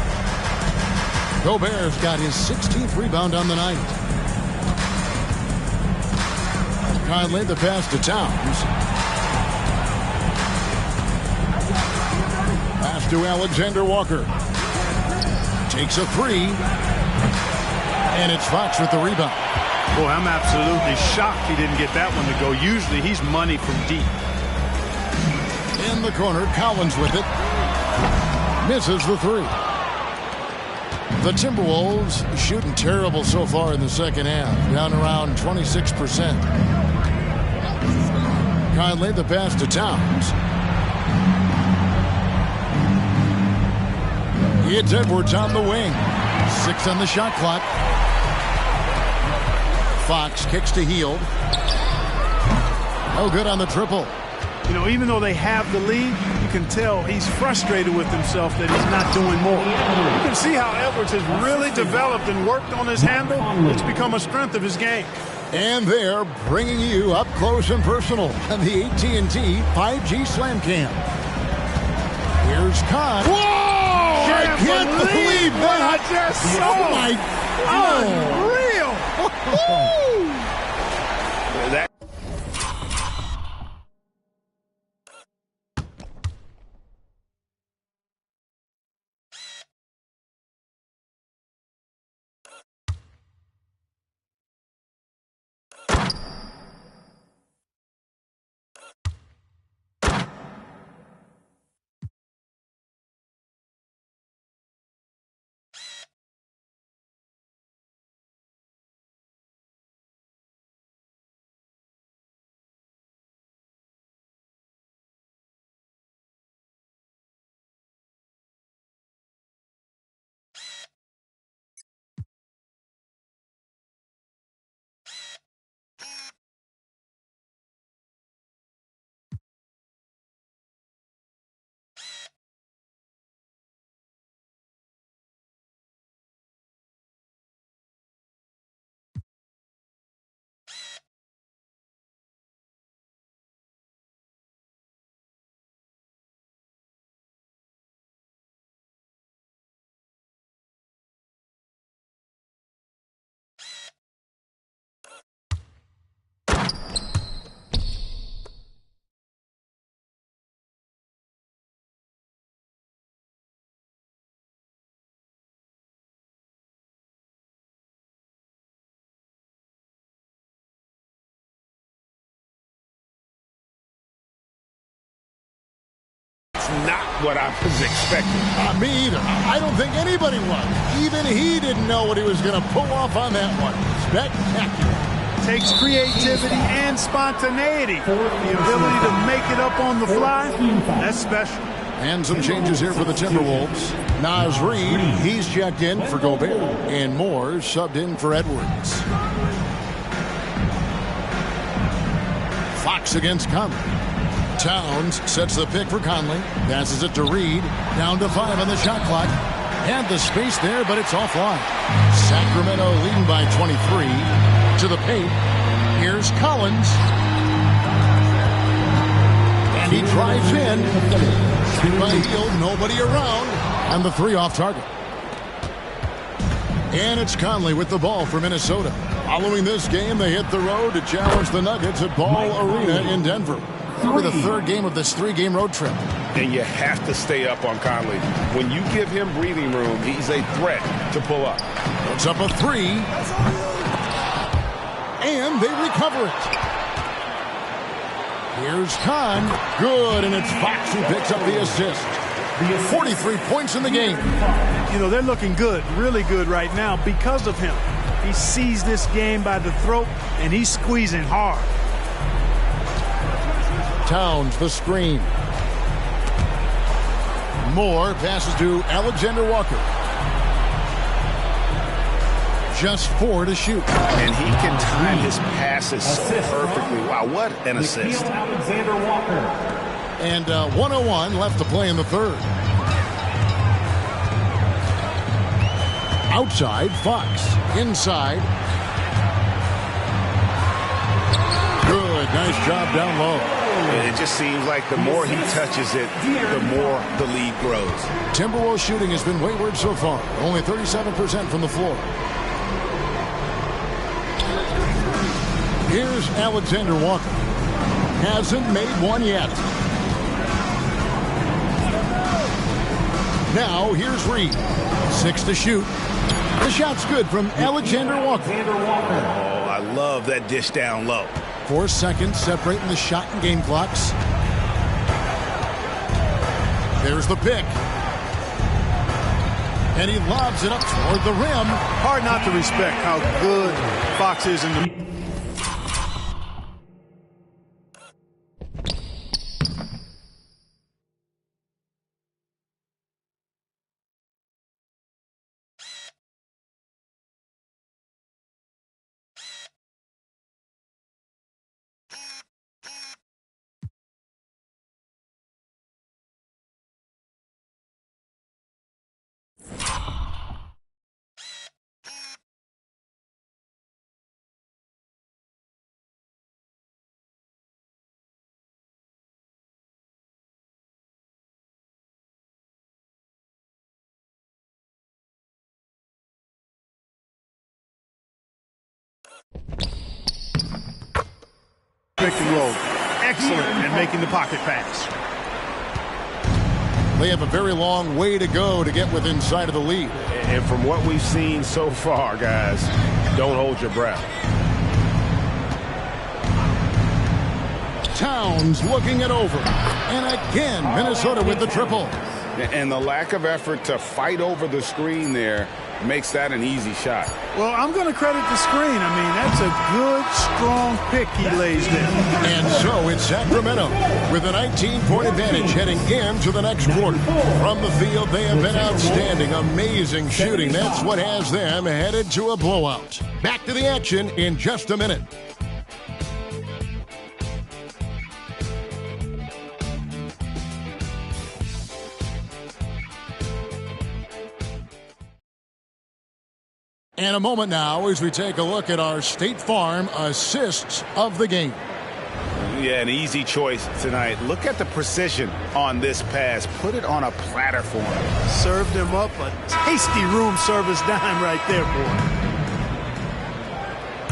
Gobert's got his 16th rebound on the night. Conley the pass to Towns. Pass to Alexander Walker. Takes a three. And it's Fox with the rebound. Boy, I'm absolutely shocked he didn't get that one to go. Usually he's money from deep. In the corner, Collins with it. Misses the three. The Timberwolves shooting terrible so far in the second half. Down around 26%. Conley the pass to Towns. It's Edwards on the wing. 6 on the shot clock. Fox kicks to Hield. No good on the triple. You know, even though they have the lead, you can tell he's frustrated with himself that he's not doing more. You can see how Edwards has really developed and worked on his handle. It's become a strength of his game. And they're bringing you up close and personal on the AT&T 5G Slam Cam. Here's Kahn. Whoa! I can't believe what that. I just saw. Oh, my God. Unreal. That not what I was expecting. Me either. I don't think anybody was. Even he didn't know what he was going to pull off on that one. Spectacular. Takes creativity and spontaneity. The ability to make it up on the fly, that's special. And some changes here for the Timberwolves. Naz Reid, he's checked in for Gobert. And Moore subbed in for Edwards. Fox against Conley. Towns sets the pick for Conley. Passes it to Reid. Down to 5 on the shot clock. And the space there, but it's offline. Sacramento leading by 23. To the paint. Here's Collins. And he drives in. By Hield, nobody around. And the 3 off target. And it's Conley with the ball for Minnesota. Following this game, they hit the road to challenge the Nuggets at Ball Arena in Denver. For the third game of this 3-game road trip. And you have to stay up on Conley. When you give him breathing room, he's a threat to pull up. Puts up a 3. And they recover it. Here's Kahn. Good, and it's Fox who picks up the assist. 43 points in the game. You know, they're looking good, really good right now because of him. He sees this game by the throat, and he's squeezing hard. Towns, the screen. Moore passes to Alexander Walker. Just 4 to shoot. And he can time his passes so perfectly. Wow, what an assist. Alexander Walker. And 1:01 left to play in the third. Outside, Fox. Inside. Good. Nice job down low. It just seems like the more he touches it, the more the lead grows. Timberwolves shooting has been wayward so far. Only 37% from the floor. Here's Alexander Walker. Hasn't made one yet. Now here's Reed. 6 to shoot. The shot's good from Alexander Walker. Oh, I love that dish down low. 4 seconds separating the shot and game clocks. There's the pick. And he lobs it up toward the rim. Hard not to respect how good Fox is in the... Pick and roll. Excellent at making the pocket pass. They have a very long way to go to get within sight of the lead. And from what we've seen so far, guys, don't hold your breath. Towns looking it over. And again, Minnesota with the triple. And the lack of effort to fight over the screen there makes that an easy shot. Well, I'm going to credit the screen. I mean, that's a good, strong pick he lays there. And so it's Sacramento with a 19-point advantage heading into the next quarter. From the field, they have been outstanding. Amazing shooting. That's what has them headed to a blowout. Back to the action in just a minute. And a moment now as we take a look at our State Farm assists of the game. Yeah, an easy choice tonight. Look at the precision on this pass. Put it on a platter for him. Served him up a tasty room service dime right there, boy.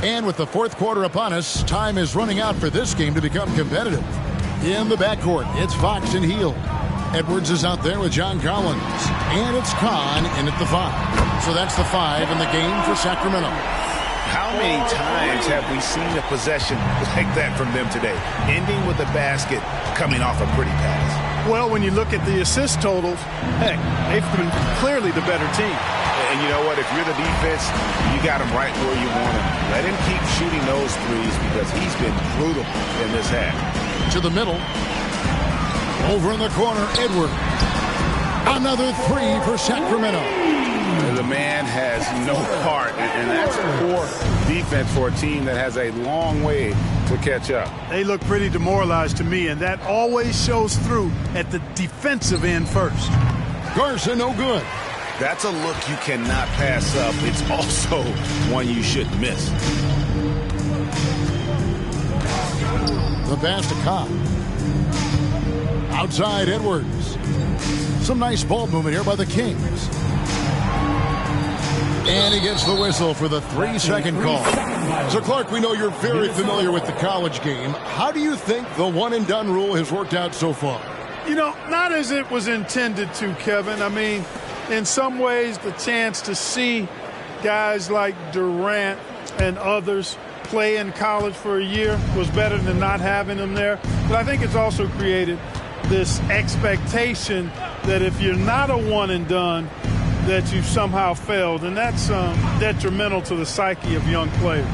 And with the fourth quarter upon us, time is running out for this game to become competitive. In the backcourt, it's Fox and Hield. Edwards is out there with John Collins. And it's Kahn in at the 5. So that's the 5 in the game for Sacramento. How many times have we seen a possession like that from them today? Ending with a basket, coming off a pretty pass. Well, when you look at the assist totals, heck, they've been clearly the better team. And you know what? If you're the defense, you got him right where you want him. Let him keep shooting those threes because he's been brutal in this half. To the middle. Over in the corner, Edwards. Another 3 for Sacramento. The man has no heart, and that's poor defense for a team that has a long way to catch up. They look pretty demoralized to me, and that always shows through at the defensive end first. Garza, no good. That's a look you cannot pass up. It's also one you shouldn't miss. The pass to Kahn. Outside, Edwards. Some nice ball movement here by the Kings. And he gets the whistle for the 3-second call. So, Clark, we know you're very familiar with the college game. How do you think the one-and-done rule has worked out so far? You know, not as it was intended to, Kevin. I mean, in some ways, the chance to see guys like Durant and others play in college for a year was better than not having them there. But I think it's also created this expectation that if you're not a one-and-done, that you've somehow failed, and that's detrimental to the psyche of young players.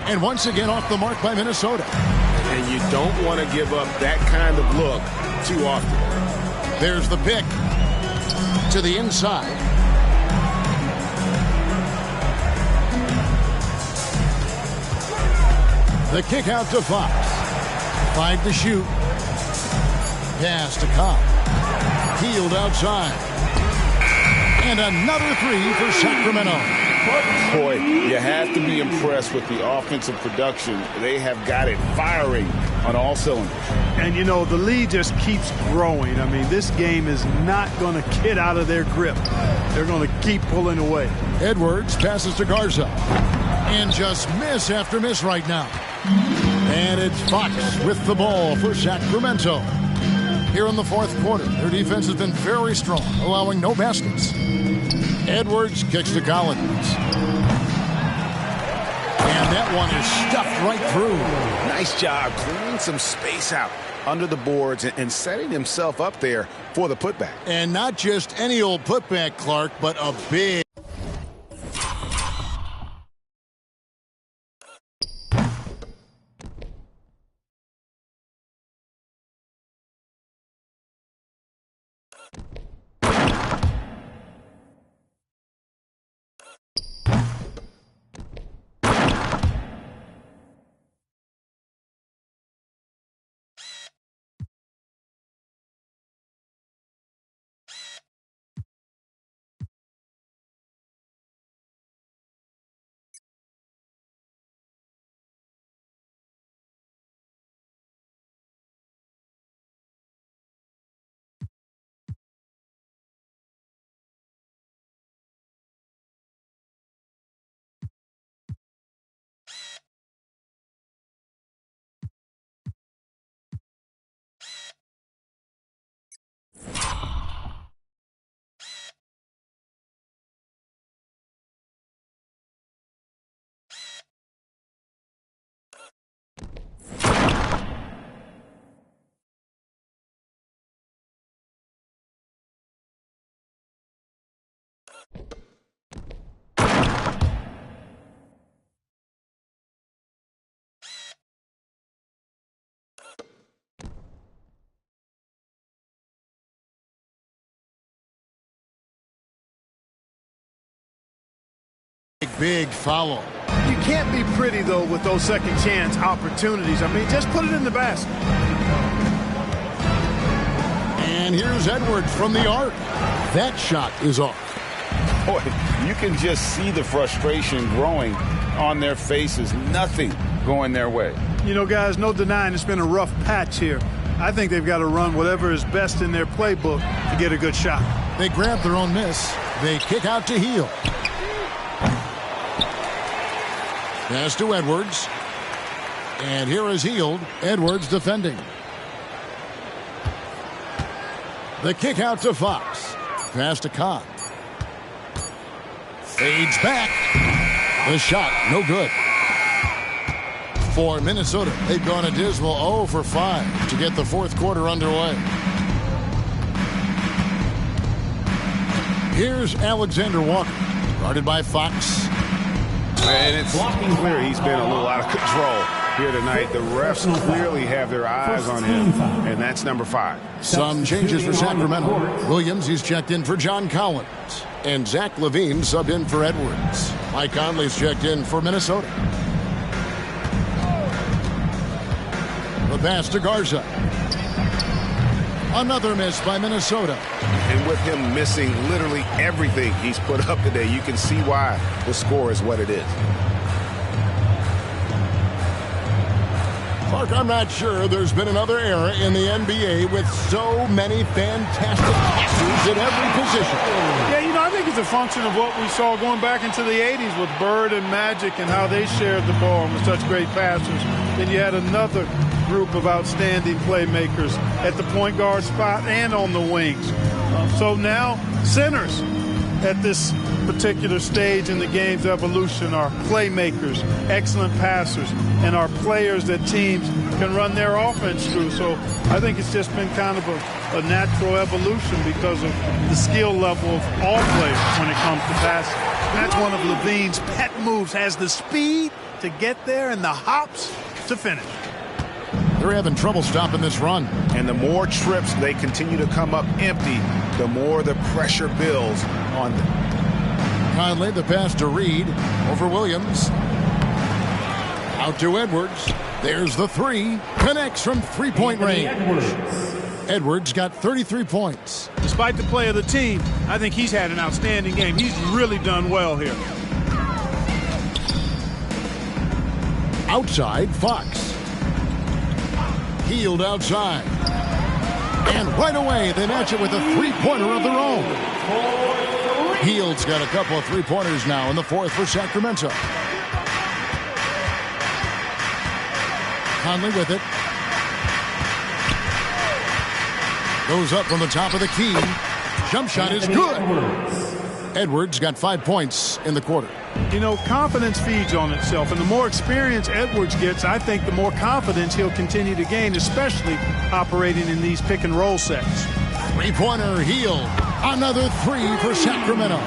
And once again off the mark by Minnesota. and you don't want to give up that kind of look too often. There's the pick to the inside. The kick out to Fox. 5 to shoot. Pass to Cobb. Healed outside. And another 3 for Sacramento. Boy, you have to be impressed with the offensive production. They have got it firing on all cylinders. And, you know, the lead just keeps growing. I mean, this game is not going to get out of their grip. They're going to keep pulling away. Edwards passes to Garza. And just miss after miss right now. And it's Fox with the ball for Sacramento. Here in the fourth quarter, their defense has been very strong, allowing no baskets. Edwards kicks to Collins. And that one is stuffed right through. Nice job clearing some space out under the boards and setting himself up there for the putback. And not just any old putback, Clark, but a big... Big foul. You can't be pretty, though, with those second chance opportunities. I mean, just put it in the basket. And here's Edwards from the arc. That shot is off. Boy, you can just see the frustration growing on their faces. Nothing going their way. You know, guys, no denying it's been a rough patch here. I think they've got to run whatever is best in their playbook to get a good shot. They grab their own miss. They kick out to Hield. Pass to Edwards. And here is Hield. Edwards defending. The kick out to Fox. Pass to Cobb. Fades back. The shot, no good. For Minnesota, they've gone a dismal 0 for 5 to get the fourth quarter underway. Here's Alexander Walker, guarded by Fox. And it's clear he's been a little out of control here tonight. The refs clearly have their eyes on him, and that's number 5. Some changes for Sacramento. Williams, he's checked in for John Collins. And Zach LaVine subbed in for Edwards. Mike Conley's checked in for Minnesota. The pass to Garza. Another miss by Minnesota. And with him missing literally everything he's put up today, you can see why the score is what it is. Clark, I'm not sure there's been another era in the NBA with so many fantastic passes at every position. Yeah, you know, I think it's a function of what we saw going back into the 80s with Bird and Magic and how they shared the ball and were such great passers. Then you had another group of outstanding playmakers at the point guard spot and on the wings. So now centers at this particular stage in the game's evolution are playmakers, excellent passers, and are players that teams can run their offense through. So I think it's just been kind of a natural evolution because of the skill level of all players when it comes to passing. And that's one of LaVine's pet moves, has the speed to get there and the hops to finish. They're having trouble stopping this run. And the more trips they continue to come up empty, the more the pressure builds on them. Conley, the pass to Reed over Williams. Out to Edwards. There's the three. Connects from three-point range. Edwards got 33 points. Despite the play of the team, I think he's had an outstanding game. He's really done well here. Outside, Fox. Hield outside. And right away, they match it with a three-pointer of their own. Hield's got a couple of three-pointers now in the fourth for Sacramento. Conley with it. Goes up from the top of the key. Jump shot is good. Edwards got 5 points in the quarter. You know, confidence feeds on itself, and the more experience Edwards gets, I think the more confidence he'll continue to gain, especially operating in these pick-and-roll sets. Three-pointer, Hield. Another three for Sacramento.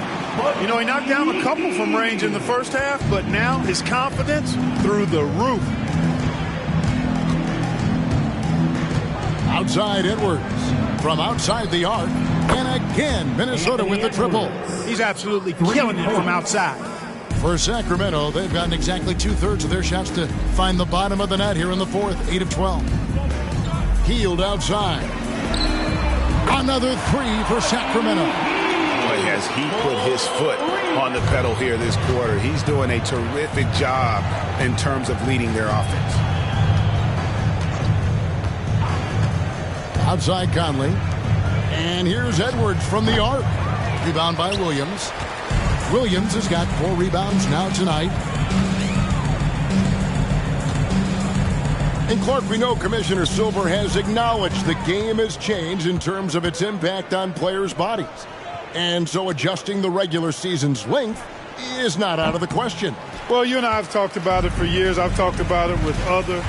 You know, he knocked down a couple from range in the first half, but now his confidence through the roof. Outside Edwards. From outside the arc. And again, Minnesota with the triple. He's absolutely killing it from outside. For Sacramento, they've gotten exactly 2/3 of their shots to find the bottom of the net here in the fourth, 8 of 12. Hield outside. Another three for Sacramento. Boy, as he put his foot on the pedal here this quarter, he's doing a terrific job in terms of leading their offense. Outside Conley. And here's Edwards from the arc. Rebound by Williams. Williams has got 4 rebounds now tonight. And Clark, we know Commissioner Silver has acknowledged the game has changed in terms of its impact on players' bodies. And so adjusting the regular season's length is not out of the question. Well, you and I have talked about it for years. I've talked about it with other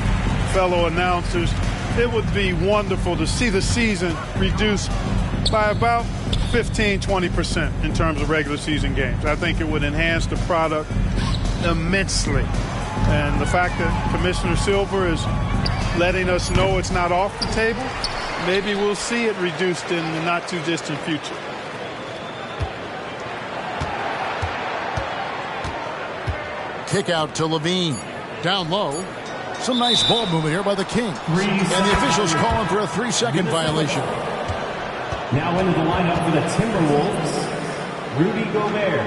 fellow announcers. It would be wonderful to see the season reduced by about 15-20% in terms of regular season games. I think it would enhance the product immensely. And the fact that Commissioner Silver is letting us know it's not off the table, maybe we'll see it reduced in the not-too-distant future. Kick out to Levine. Down low. Some nice ball movement here by the Kings. And the officials calling for a 3-second violation. Now into the lineup for the Timberwolves, Rudy Gobert,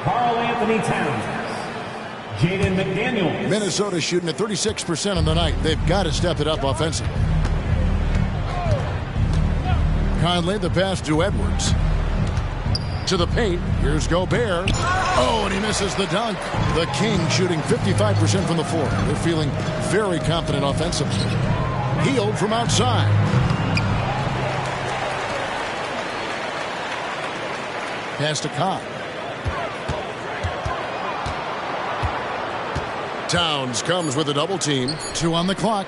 Karl-Anthony Towns, Jaden McDaniels. Minnesota shooting at 36% on the night. They've got to step it up offensively. Conley, the pass to Edwards. To the paint. Here's Gobert. Oh, and he misses the dunk. The Kings shooting 55% from the floor. They're feeling very confident offensively. Hield from outside. Pass to Cobb. Towns comes with a double team. 2 on the clock.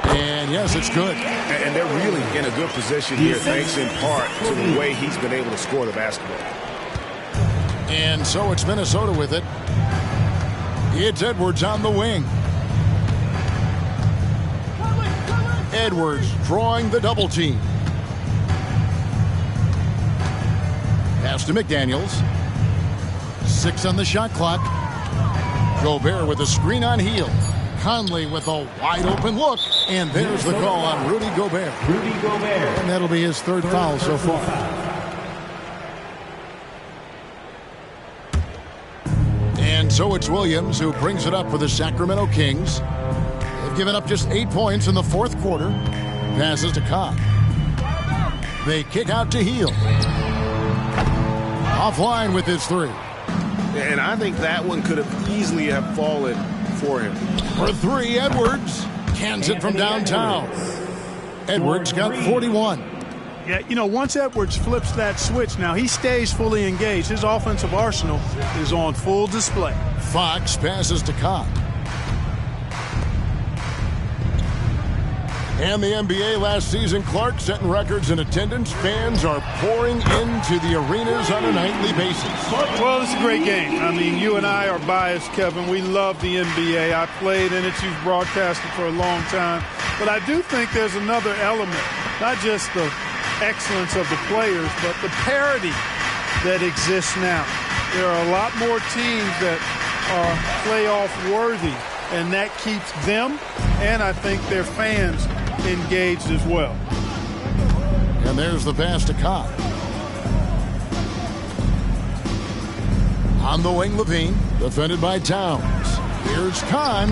And yes, it's good. And they're really in a good position here, thanks in part to the way he's been able to score the basketball. And so it's Minnesota with it. It's Edwards on the wing. Edwards drawing the double team. Pass to McDaniels. 6 on the shot clock. Gobert with a screen on Hield. Conley with a wide open look. And there's the call on Rudy Gobert. Rudy Gobert. And that'll be his third foul so far. And so it's Williams who brings it up for the Sacramento Kings. They've given up just 8 points in the fourth quarter. Passes to Cobb. They kick out to Hield. Offline with his 3. And I think that one could have easily have fallen for him. For 3, Edwards. Cans it from downtown. Edwards got 41. Yeah, you know, once Edwards flips that switch, now he stays fully engaged. His offensive arsenal is on full display. Fox passes to Cobb. And the NBA last season, Clark, setting records in attendance. Fans are pouring into the arenas on a nightly basis. Well, it's a great game. I mean, you and I are biased, Kevin. We love the NBA. I played in it. You've broadcasted for a long time. But I do think there's another element, not just the excellence of the players, but the parity that exists now. There are a lot more teams that are playoff worthy, and that keeps them and I think their fans engaged as well. And there's the pass to Kahn. On the wing, Levine, defended by Towns. Here's Kahn,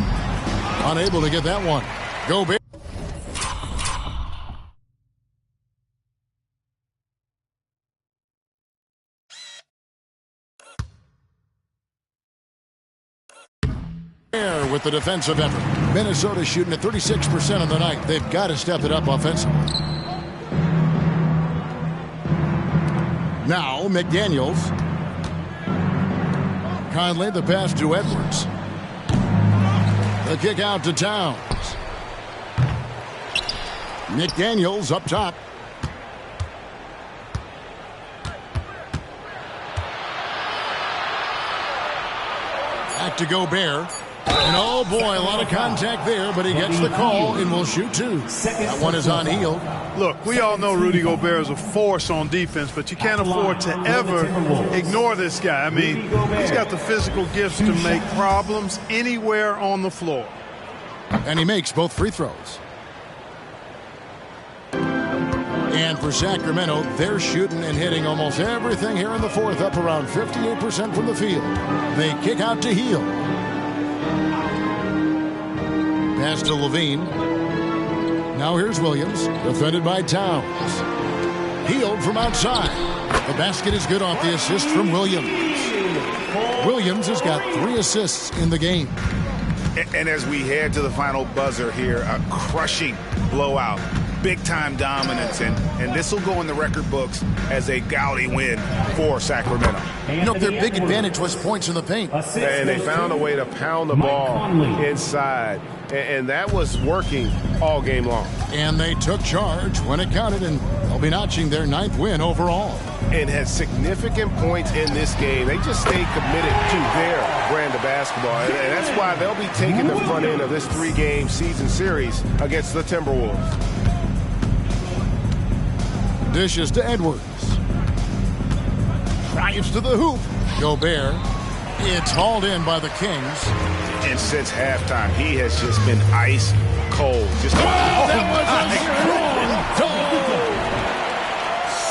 unable to get that one. Gobert. With the defensive effort. Minnesota shooting at 36% on the night. They've got to step it up offensively. Now McDaniels. Conley, the pass to Edwards. The kick out to Towns. McDaniels up top. Back to Gobert. And oh boy, a lot of contact there, but he gets the call and will shoot two. That one is on Hield. Look, we all know Rudy Gobert is a force on defense, but you can't afford to ever ignore this guy. I mean, he's got the physical gifts to make problems anywhere on the floor. And he makes both free throws. And for Sacramento, they're shooting and hitting almost everything here in the fourth, up around 58% from the field. They kick out to Hield. Pass to Levine. Now here's Williams, defended by Towns. Hield from outside. The basket is good off the assist from Williams. Williams has got 3 assists in the game. And as we head to the final buzzer here, a crushing blowout. Big-time dominance, and this will go in the record books as a gaudy win for Sacramento. You know, their big advantage was points in the paint. And they found a way to pound the ball inside, and that was working all game long. And they took charge when it counted, and they'll be notching their 9th win overall. And had significant points in this game. They just stayed committed to their brand of basketball, and that's why they'll be taking the front end of this 3-game season series against the Timberwolves. Dishes to Edwards. Drives to the hoop. Gobert. It's hauled in by the Kings. And since halftime, he has just been ice cold. Just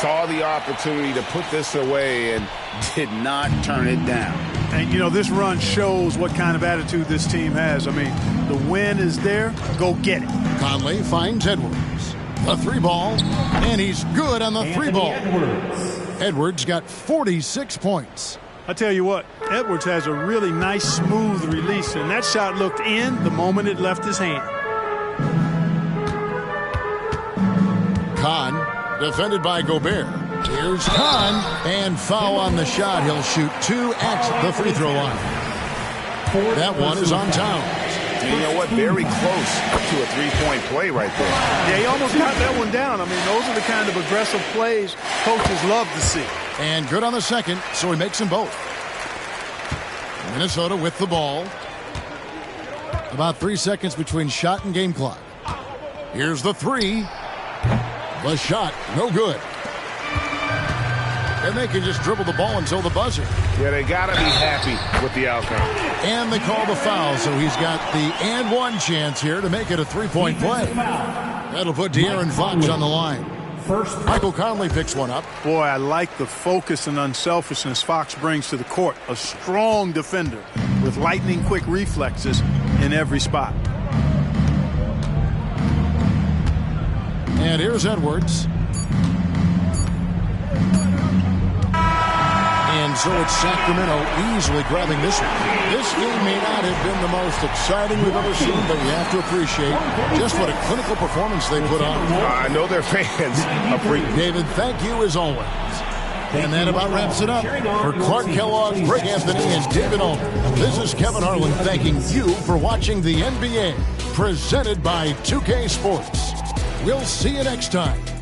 saw the opportunity to put this away and did not turn it down. And, you know, this run shows what kind of attitude this team has. I mean, the win is there. Go get it. Conley finds Edwards. A 3 ball, and he's good on the 3 ball. Edwards got 46 points. I tell you what, Edwards has a really nice, smooth release, and that shot looked in the moment it left his hand. Kahn, defended by Gobert. Here's Kahn, and foul on the shot. He'll shoot 2 at the free throw line. That one is on Towns. And you know what? Very close to a 3-point play right there. Yeah, he almost got that one down. I mean, those are the kind of aggressive plays coaches love to see. And good on the second, so he makes them both. Minnesota with the ball. About 3 seconds between shot and game clock. Here's the 3. The shot, no good. And they can just dribble the ball until the buzzer. Yeah, they got to be happy with the outcome. And they call the foul, so he's got the and one chance here to make it a 3-point play. That'll put De'Aaron Fox on the line. Michael Conley picks one up. Boy, I like the focus and unselfishness Fox brings to the court. A strong defender with lightning-quick reflexes in every spot. And here's Edwards. And so it's Sacramento easily grabbing this one. This game may not have been the most exciting we've ever seen, but we have to appreciate just what a clinical performance they put on. I know their fans appreciate. David, thank you as always. And that about wraps it up. For Clark Kellogg, Greg Anthony, and David Ulmer, this is Kevin Harlan thanking you for watching the NBA, presented by 2K Sports. We'll see you next time